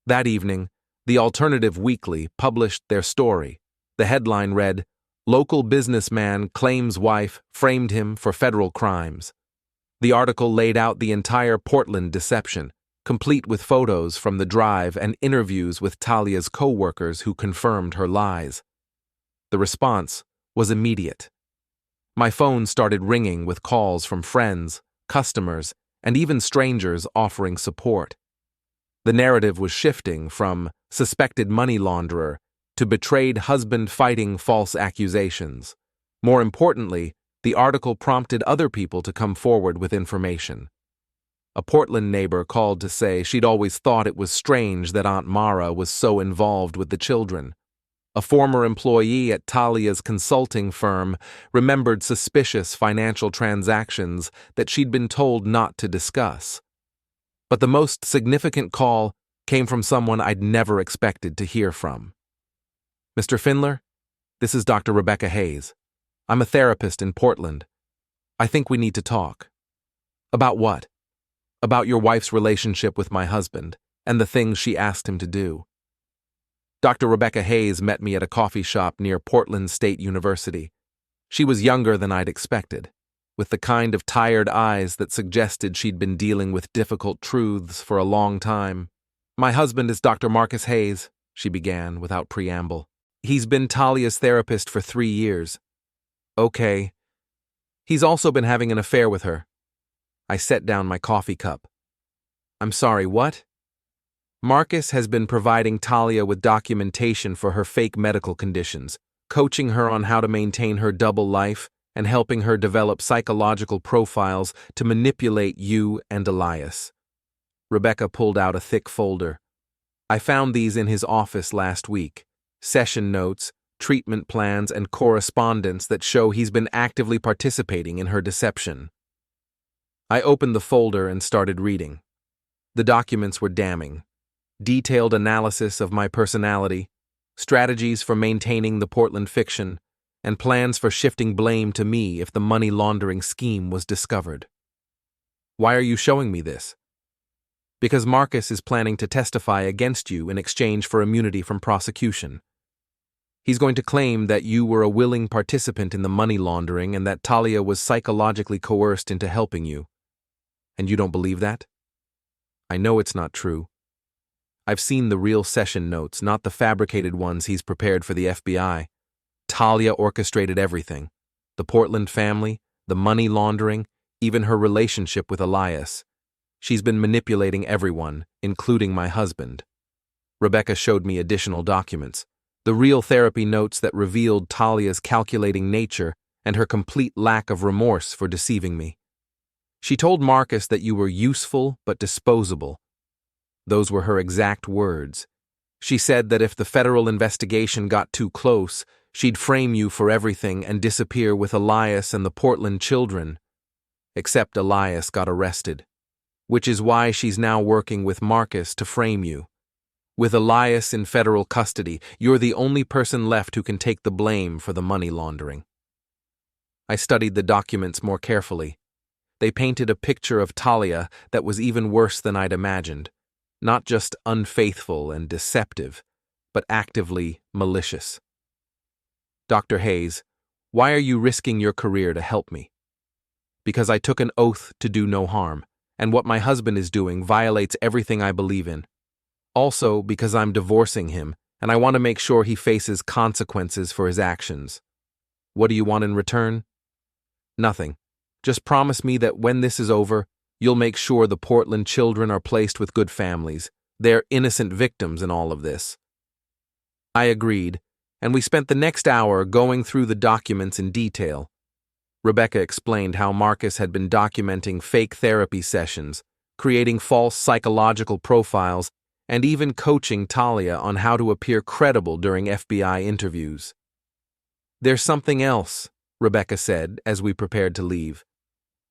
That evening, the Alternative Weekly published their story. The headline read, "Local businessman claims wife framed him for federal crimes." The article laid out the entire Portland deception, complete with photos from the drive and interviews with Talia's co-workers who confirmed her lies. The response was immediate. My phone started ringing with calls from friends, customers, and even strangers offering support. The narrative was shifting from suspected money launderer to betrayed husband fighting false accusations. More importantly, the article prompted other people to come forward with information. A Portland neighbor called to say she'd always thought it was strange that Aunt Mara was so involved with the children. A former employee at Talia's consulting firm remembered suspicious financial transactions that she'd been told not to discuss. But the most significant call came from someone I'd never expected to hear from. "Mr. Findler, this is Dr. Rebecca Hayes. I'm a therapist in Portland. I think we need to talk." "About what?" "About your wife's relationship with my husband and the things she asked him to do." Dr. Rebecca Hayes met me at a coffee shop near Portland State University. She was younger than I'd expected, with the kind of tired eyes that suggested she'd been dealing with difficult truths for a long time. "My husband is Dr. Marcus Hayes," she began without preamble. "He's been Talia's therapist for 3 years. "Okay. He's also been having an affair with her." I set down my coffee cup. "I'm sorry, what?" "Marcus has been providing Talia with documentation for her fake medical conditions, coaching her on how to maintain her double life, and helping her develop psychological profiles to manipulate you and Elias." Rebecca pulled out a thick folder. "I found these in his office last week. Session notes, treatment plans, and correspondence that show he's been actively participating in her deception." I opened the folder and started reading. The documents were damning. Detailed analysis of my personality, strategies for maintaining the Portland fiction, and plans for shifting blame to me if the money laundering scheme was discovered. "Why are you showing me this?" "Because Marcus is planning to testify against you in exchange for immunity from prosecution. He's going to claim that you were a willing participant in the money laundering and that Talia was psychologically coerced into helping you. And you don't believe that?" "I know it's not true. I've seen the real session notes, not the fabricated ones he's prepared for the FBI. Talia orchestrated everything. The Portland family, the money laundering, even her relationship with Elias. She's been manipulating everyone, including my husband. Rebecca showed me additional documents, the real therapy notes that revealed Talia's calculating nature and her complete lack of remorse for deceiving me. She told Marcus that you were useful but disposable. Those were her exact words. She said that if the federal investigation got too close, she'd frame you for everything and disappear with Elias and the Portland children. Except Elias got arrested, which is why she's now working with Marcus to frame you. With Elias in federal custody, you're the only person left who can take the blame for the money laundering. I studied the documents more carefully. They painted a picture of Talia that was even worse than I'd imagined. Not just unfaithful and deceptive, but actively malicious. Dr. Hayes, why are you risking your career to help me? Because I took an oath to do no harm, and what my husband is doing violates everything I believe in. Also because I'm divorcing him, and I want to make sure he faces consequences for his actions. What do you want in return? Nothing. Just promise me that when this is over, you'll make sure the Portland children are placed with good families. They're innocent victims in all of this. I agreed, and we spent the next hour going through the documents in detail. Rebecca explained how Marcus had been documenting fake therapy sessions, creating false psychological profiles, and even coaching Talia on how to appear credible during FBI interviews. There's something else, Rebecca said as we prepared to leave.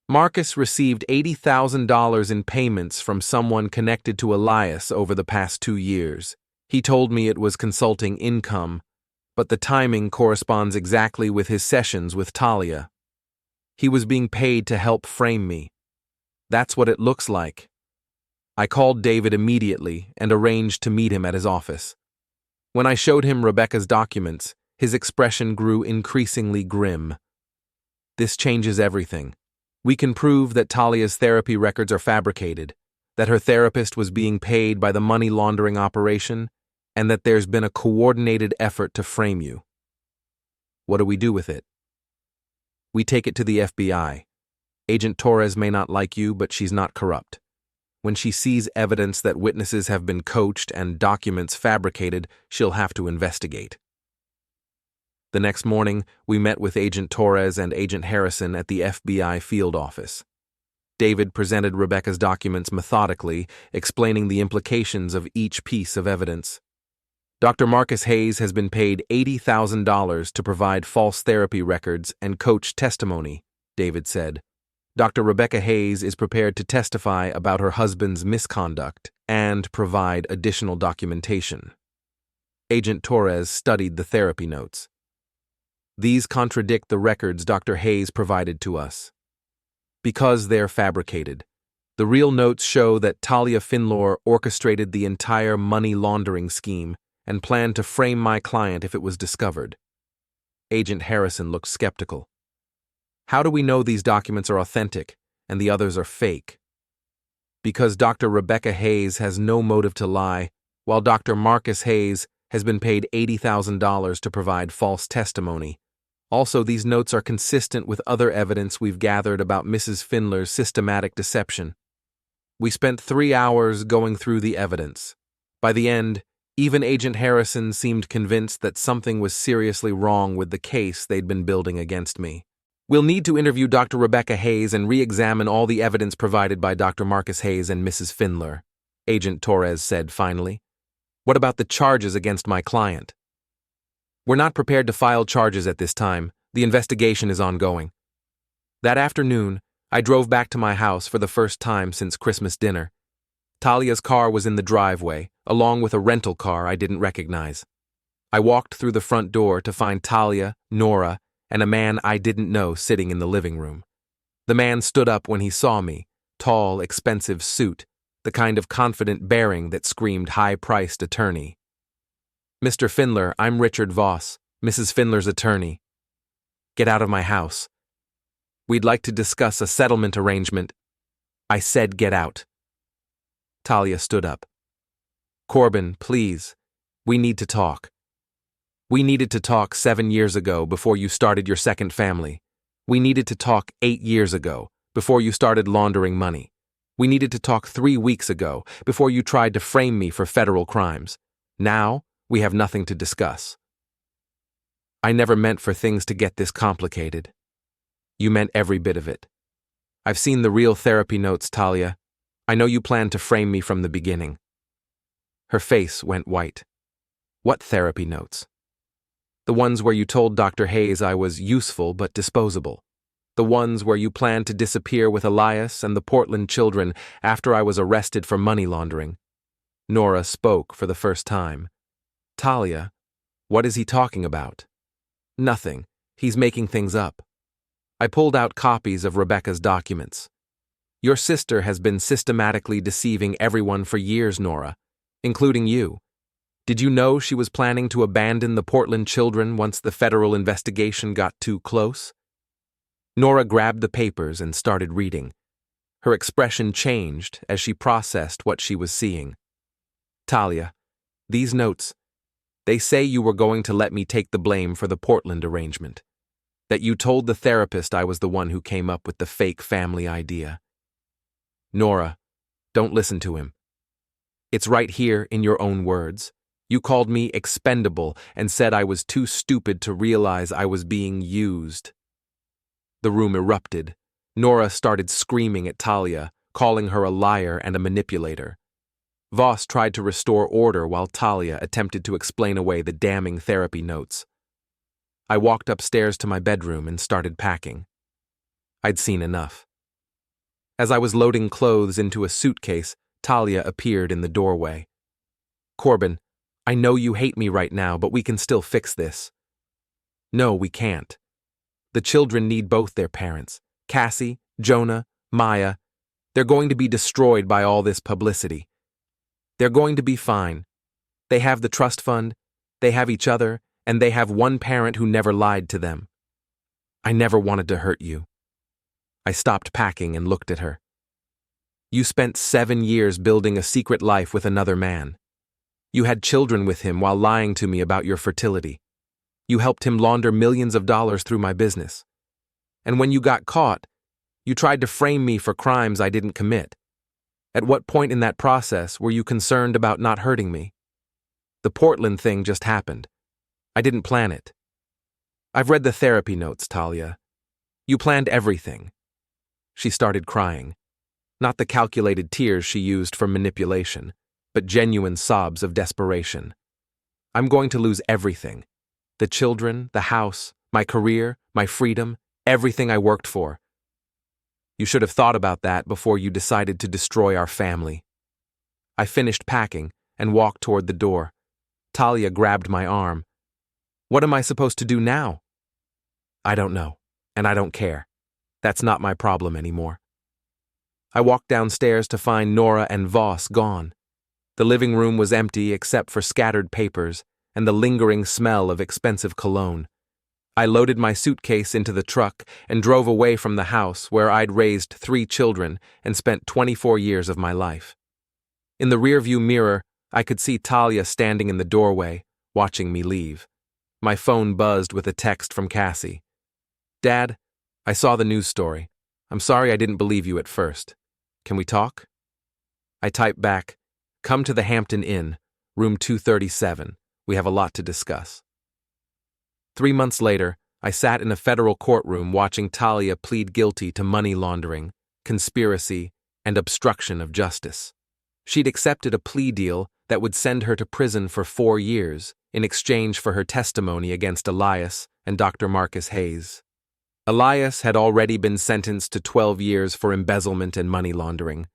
Marcus received $80,000 in payments from someone connected to Elias over the past 2 years. He told me it was consulting income, but the timing corresponds exactly with his sessions with Talia. He was being paid to help frame me. That's what it looks like. I called David immediately and arranged to meet him at his office. When I showed him Rebecca's documents, his expression grew increasingly grim. This changes everything. We can prove that Talia's therapy records are fabricated, that her therapist was being paid by the money laundering operation, and that there's been a coordinated effort to frame you. What do we do with it? We take it to the FBI. Agent Torres may not like you, but she's not corrupt. When she sees evidence that witnesses have been coached and documents fabricated, she'll have to investigate. The next morning, we met with Agent Torres and Agent Harrison at the FBI field office. David presented Rebecca's documents methodically, explaining the implications of each piece of evidence. Dr. Marcus Hayes has been paid $80,000 to provide false therapy records and coach testimony, David said. Dr. Rebecca Hayes is prepared to testify about her husband's misconduct and provide additional documentation. Agent Torres studied the therapy notes. These contradict the records Dr. Hayes provided to us. Because they're fabricated, the real notes show that Talia Finlor orchestrated the entire money laundering scheme and planned to frame my client if it was discovered. Agent Harrison looked skeptical. How do we know these documents are authentic and the others are fake? Because Dr. Rebecca Hayes has no motive to lie, while Dr. Marcus Hayes has been paid $80,000 to provide false testimony. Also, these notes are consistent with other evidence we've gathered about Mrs. Finler's systematic deception. We spent 3 hours going through the evidence. By the end, even Agent Harrison seemed convinced that something was seriously wrong with the case they'd been building against me. We'll need to interview Dr. Rebecca Hayes and re-examine all the evidence provided by Dr. Marcus Hayes and Mrs. Finler, Agent Torres said finally. What about the charges against my client? We're not prepared to file charges at this time. The investigation is ongoing. That afternoon, I drove back to my house for the first time since Christmas dinner. Talia's car was in the driveway, along with a rental car I didn't recognize. I walked through the front door to find Talia, Nora, and a man I didn't know sitting in the living room. The man stood up when he saw me, tall, expensive suit, the kind of confident bearing that screamed high-priced attorney. Mr. Finler, I'm Richard Voss, Mrs. Finler's attorney. Get out of my house. We'd like to discuss a settlement arrangement. I said get out. Talia stood up. Corbin, please. We need to talk. We needed to talk 7 years ago before you started your second family. We needed to talk 8 years ago before you started laundering money. We needed to talk 3 weeks ago, before you tried to frame me for federal crimes. Now, we have nothing to discuss. I never meant for things to get this complicated. You meant every bit of it. I've seen the real therapy notes, Talia. I know you planned to frame me from the beginning. Her face went white. What therapy notes? The ones where you told Dr. Hayes I was useful but disposable. The ones where you planned to disappear with Elias and the Portland children after I was arrested for money laundering. Nora spoke for the first time. Talia, what is he talking about? Nothing. He's making things up. I pulled out copies of Rebecca's documents. Your sister has been systematically deceiving everyone for years, Nora, including you. Did you know she was planning to abandon the Portland children once the federal investigation got too close? Nora grabbed the papers and started reading. Her expression changed as she processed what she was seeing. Talia, these notes, they say you were going to let me take the blame for the Portland arrangement. That you told the therapist I was the one who came up with the fake family idea. Nora, don't listen to him. It's right here in your own words. You called me expendable and said I was too stupid to realize I was being used. The room erupted. Nora started screaming at Talia, calling her a liar and a manipulator. Voss tried to restore order while Talia attempted to explain away the damning therapy notes. I walked upstairs to my bedroom and started packing. I'd seen enough. As I was loading clothes into a suitcase, Talia appeared in the doorway. Corbin, I know you hate me right now, but we can still fix this. No, we can't. The children need both their parents. Cassie, Jonah, Maya. They're going to be destroyed by all this publicity. They're going to be fine. They have the trust fund, they have each other, and they have one parent who never lied to them. I never wanted to hurt you. I stopped packing and looked at her. You spent 7 years building a secret life with another man. You had children with him while lying to me about your fertility. You helped him launder millions of dollars through my business. And when you got caught, you tried to frame me for crimes I didn't commit. At what point in that process were you concerned about not hurting me? The Portland thing just happened. I didn't plan it. I've read the therapy notes, Talia. You planned everything. She started crying. Not the calculated tears she used for manipulation, but genuine sobs of desperation. I'm going to lose everything. The children, the house, my career, my freedom, everything I worked for. You should have thought about that before you decided to destroy our family. I finished packing and walked toward the door. Talia grabbed my arm. What am I supposed to do now? I don't know, and I don't care. That's not my problem anymore. I walked downstairs to find Nora and Voss gone. The living room was empty except for scattered papers and the lingering smell of expensive cologne. I loaded my suitcase into the truck and drove away from the house where I'd raised 3 children and spent 24 years of my life. In the rearview mirror, I could see Talia standing in the doorway, watching me leave. My phone buzzed with a text from Cassie. Dad, I saw the news story. I'm sorry I didn't believe you at first. Can we talk? I typed back, come to the Hampton Inn, room 237. We have a lot to discuss. 3 months later, I sat in a federal courtroom watching Talia plead guilty to money laundering, conspiracy, and obstruction of justice. She'd accepted a plea deal that would send her to prison for 4 years in exchange for her testimony against Elias and Dr. Marcus Hayes. Elias had already been sentenced to 12 years for embezzlement and money laundering.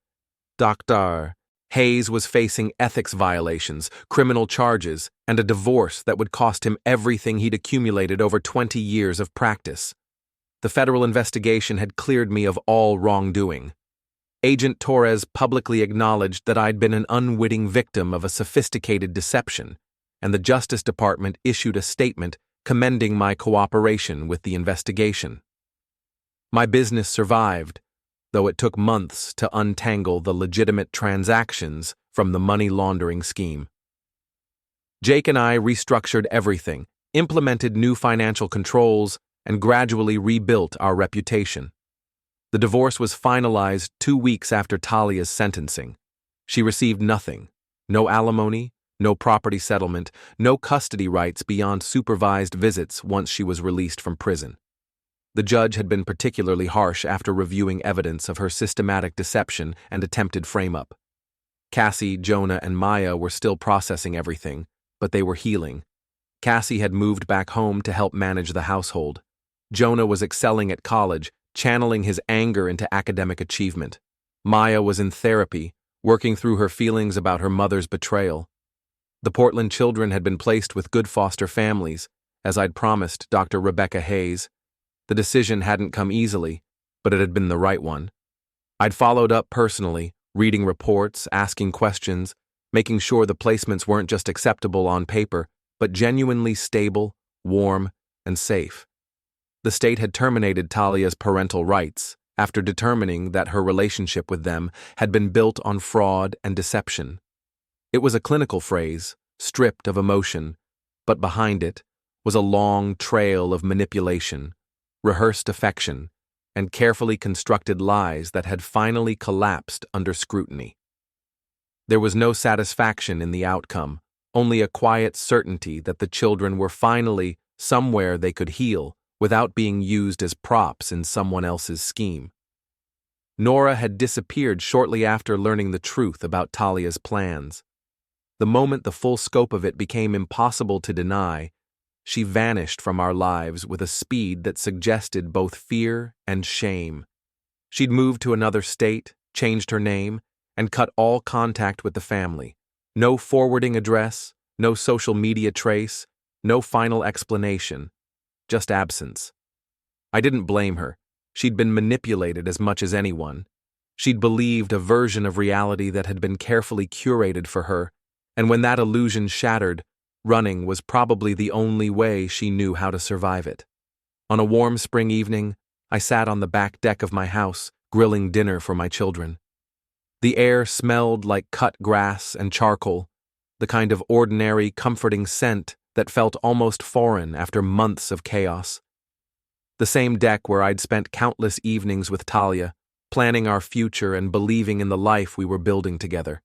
Dr. Hayes was facing ethics violations, criminal charges, and a divorce that would cost him everything he'd accumulated over 20 years of practice. The federal investigation had cleared me of all wrongdoing. Agent Torres publicly acknowledged that I'd been an unwitting victim of a sophisticated deception, and the Justice Department issued a statement commending my cooperation with the investigation. My business survived, though it took months to untangle the legitimate transactions from the money laundering scheme. Jake and I restructured everything, implemented new financial controls, and gradually rebuilt our reputation. The divorce was finalized 2 weeks after Talia's sentencing. She received nothing: no alimony, no property settlement, no custody rights beyond supervised visits once she was released from prison. The judge had been particularly harsh after reviewing evidence of her systematic deception and attempted frame-up. Cassie, Jonah, and Maya were still processing everything, but they were healing. Cassie had moved back home to help manage the household. Jonah was excelling at college, channeling his anger into academic achievement. Maya was in therapy, working through her feelings about her mother's betrayal. The Portland children had been placed with good foster families, as I'd promised Dr. Rebecca Hayes. The decision hadn't come easily, but it had been the right one. I'd followed up personally, reading reports, asking questions, making sure the placements weren't just acceptable on paper, but genuinely stable, warm, and safe. The state had terminated Talia's parental rights after determining that her relationship with them had been built on fraud and deception. It was a clinical phrase, stripped of emotion, but behind it was a long trail of manipulation, rehearsed affection, and carefully constructed lies that had finally collapsed under scrutiny. There was no satisfaction in the outcome, only a quiet certainty that the children were finally somewhere they could heal without being used as props in someone else's scheme. Nora had disappeared shortly after learning the truth about Talia's plans. The moment the full scope of it became impossible to deny, she vanished from our lives with a speed that suggested both fear and shame. She'd moved to another state, changed her name, and cut all contact with the family. No forwarding address, no social media trace, no final explanation, just absence. I didn't blame her. She'd been manipulated as much as anyone. She'd believed a version of reality that had been carefully curated for her, and when that illusion shattered, running was probably the only way she knew how to survive it. On a warm spring evening, I sat on the back deck of my house, grilling dinner for my children. The air smelled like cut grass and charcoal, the kind of ordinary, comforting scent that felt almost foreign after months of chaos. The same deck where I'd spent countless evenings with Talia, planning our future and believing in the life we were building together.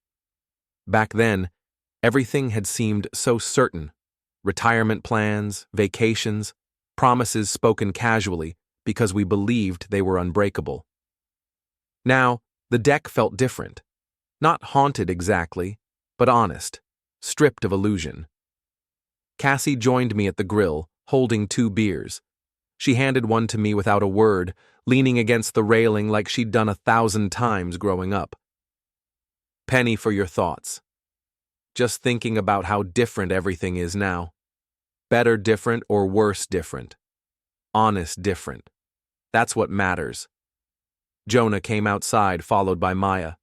Back then, everything had seemed so certain: retirement plans, vacations, promises spoken casually because we believed they were unbreakable. Now, the deck felt different. Not haunted exactly, but honest, stripped of illusion. Cassie joined me at the grill, holding 2 beers. She handed one to me without a word, leaning against the railing like she'd done 1,000 times growing up. "Penny for your thoughts. Just thinking about how different everything is now. Better different or worse different. Honest different. That's what matters." Jonah came outside, followed by Maya.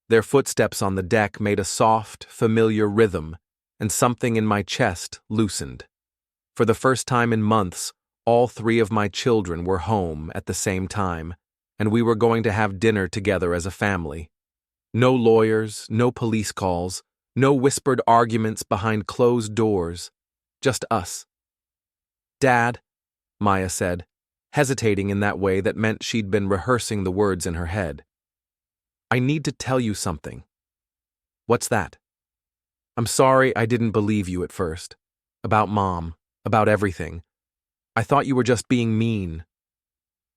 Their footsteps on the deck made a soft, familiar rhythm, and something in my chest loosened. For the first time in months, all 3 of my children were home at the same time, and we were going to have dinner together as a family. No lawyers, no police calls, no whispered arguments behind closed doors, just us. "Dad," Maya said, hesitating in that way that meant she'd been rehearsing the words in her head. "I need to tell you something." "What's that?" "I'm sorry I didn't believe you at first. About Mom, about everything. I thought you were just being mean."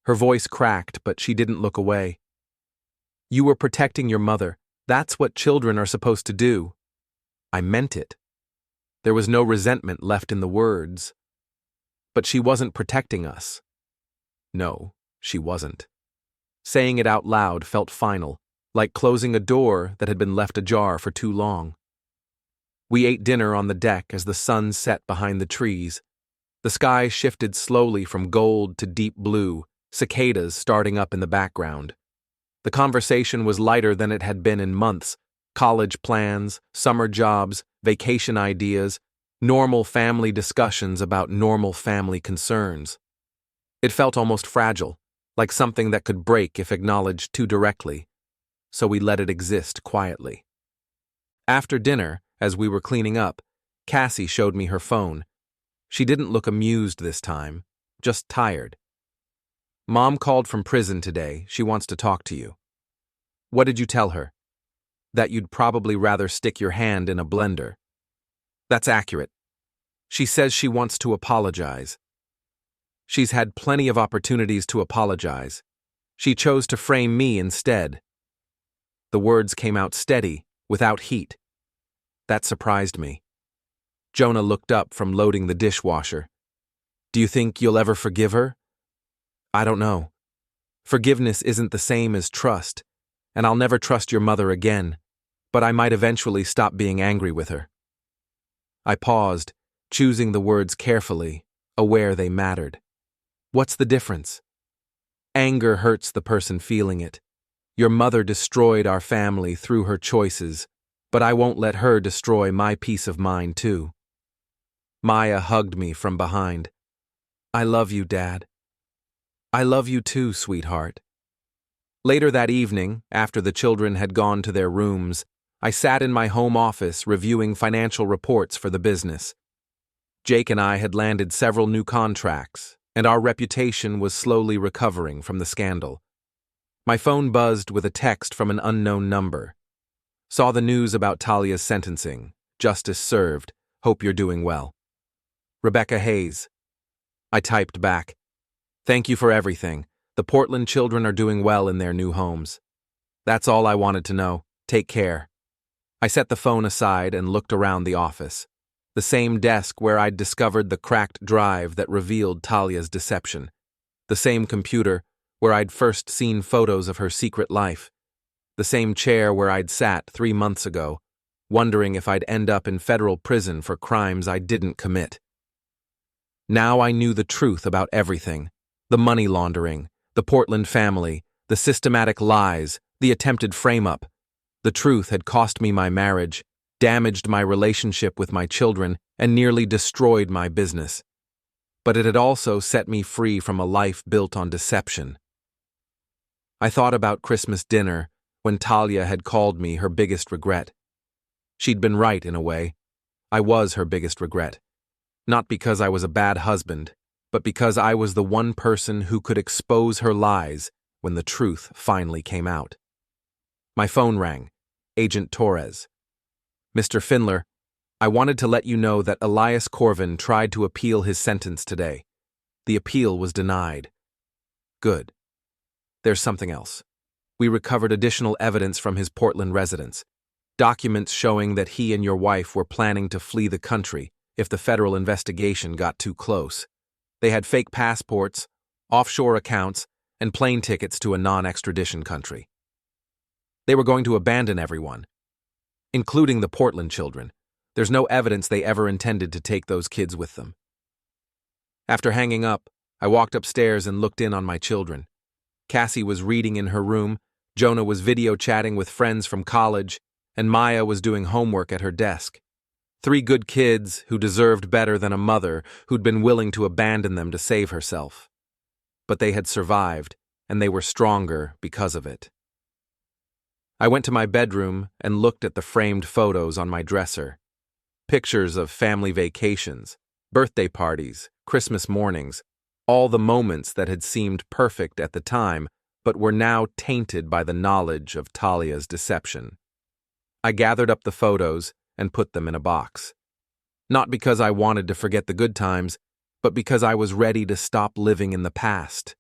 Her voice cracked, but she didn't look away. "You were protecting your mother. That's what children are supposed to do." I meant it. There was no resentment left in the words. But she wasn't protecting us. No, she wasn't. Saying it out loud felt final, like closing a door that had been left ajar for too long. We ate dinner on the deck as the sun set behind the trees. The sky shifted slowly from gold to deep blue, cicadas starting up in the background. The conversation was lighter than it had been in months. College plans, summer jobs, vacation ideas, normal family discussions about normal family concerns. It felt almost fragile, like something that could break if acknowledged too directly, so we let it exist quietly. After dinner, as we were cleaning up, Cassie showed me her phone. She didn't look amused this time, just tired. Mom called from prison today. She wants to talk to you. What did you tell her? That you'd probably rather stick your hand in a blender. That's accurate. She says she wants to apologize. She's had plenty of opportunities to apologize. She chose to frame me instead. The words came out steady, without heat. That surprised me. Jonah looked up from loading the dishwasher. Do you think you'll ever forgive her? I don't know. Forgiveness isn't the same as trust, and I'll never trust your mother again, but I might eventually stop being angry with her. I paused, choosing the words carefully, aware they mattered. What's the difference? Anger hurts the person feeling it. Your mother destroyed our family through her choices, but I won't let her destroy my peace of mind too. Maya hugged me from behind. I love you, Dad. I love you too, sweetheart. Later that evening, after the children had gone to their rooms, I sat in my home office reviewing financial reports for the business. Jake and I had landed several new contracts, and our reputation was slowly recovering from the scandal. My phone buzzed with a text from an unknown number. Saw the news about Talia's sentencing. Justice served. Hope you're doing well. Rebecca Hayes. I typed back. Thank you for everything. The Portland children are doing well in their new homes. That's all I wanted to know. Take care. I set the phone aside and looked around the office. The same desk where I'd discovered the cracked drive that revealed Talia's deception. The same computer where I'd first seen photos of her secret life. The same chair where I'd sat 3 months ago, wondering if I'd end up in federal prison for crimes I didn't commit. Now I knew the truth about everything. The money laundering, the Portland family, the systematic lies, the attempted frame-up. The truth had cost me my marriage, damaged my relationship with my children, and nearly destroyed my business. But it had also set me free from a life built on deception. I thought about Christmas dinner when Talia had called me her biggest regret. She'd been right in a way. I was her biggest regret. Not because I was a bad husband, but because I was the one person who could expose her lies when the truth finally came out. My phone rang. Agent Torres. Mr. Findler, I wanted to let you know that Elias Corbin tried to appeal his sentence today. The appeal was denied. Good. There's something else. We recovered additional evidence from his Portland residence. Documents showing that he and your wife were planning to flee the country if the federal investigation got too close. They had fake passports, offshore accounts, and plane tickets to a non-extradition country. They were going to abandon everyone, including the Portland children. There's no evidence they ever intended to take those kids with them. After hanging up, I walked upstairs and looked in on my children. Cassie was reading in her room, Jonah was video chatting with friends from college, and Maya was doing homework at her desk. 3 good kids who deserved better than a mother who'd been willing to abandon them to save herself. But they had survived, and they were stronger because of it. I went to my bedroom and looked at the framed photos on my dresser. Pictures of family vacations, birthday parties, Christmas mornings, all the moments that had seemed perfect at the time, but were now tainted by the knowledge of Talia's deception. I gathered up the photos and put them in a box. Not because I wanted to forget the good times, but because I was ready to stop living in the past.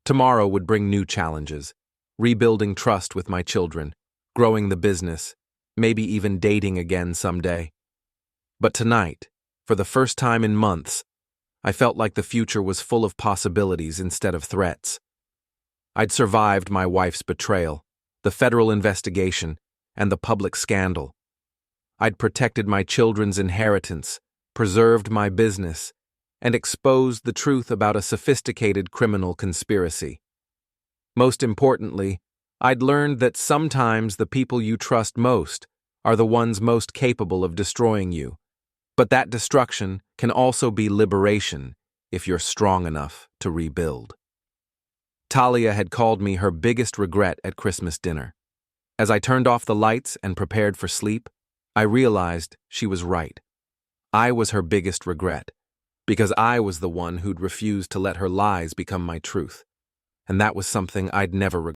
Tomorrow would bring new challenges, rebuilding trust with my children, growing the business, maybe even dating again someday. But tonight, for the first time in months, I felt like the future was full of possibilities instead of threats. I'd survived my wife's betrayal, the federal investigation, and the public scandal. I'd protected my children's inheritance, preserved my business, and exposed the truth about a sophisticated criminal conspiracy. Most importantly, I'd learned that sometimes the people you trust most are the ones most capable of destroying you. But that destruction can also be liberation if you're strong enough to rebuild. Talia had called me her biggest regret at Christmas dinner. As I turned off the lights and prepared for sleep, I realized she was right. I was her biggest regret, because I was the one who'd refused to let her lies become my truth. and that was something I'd never regret.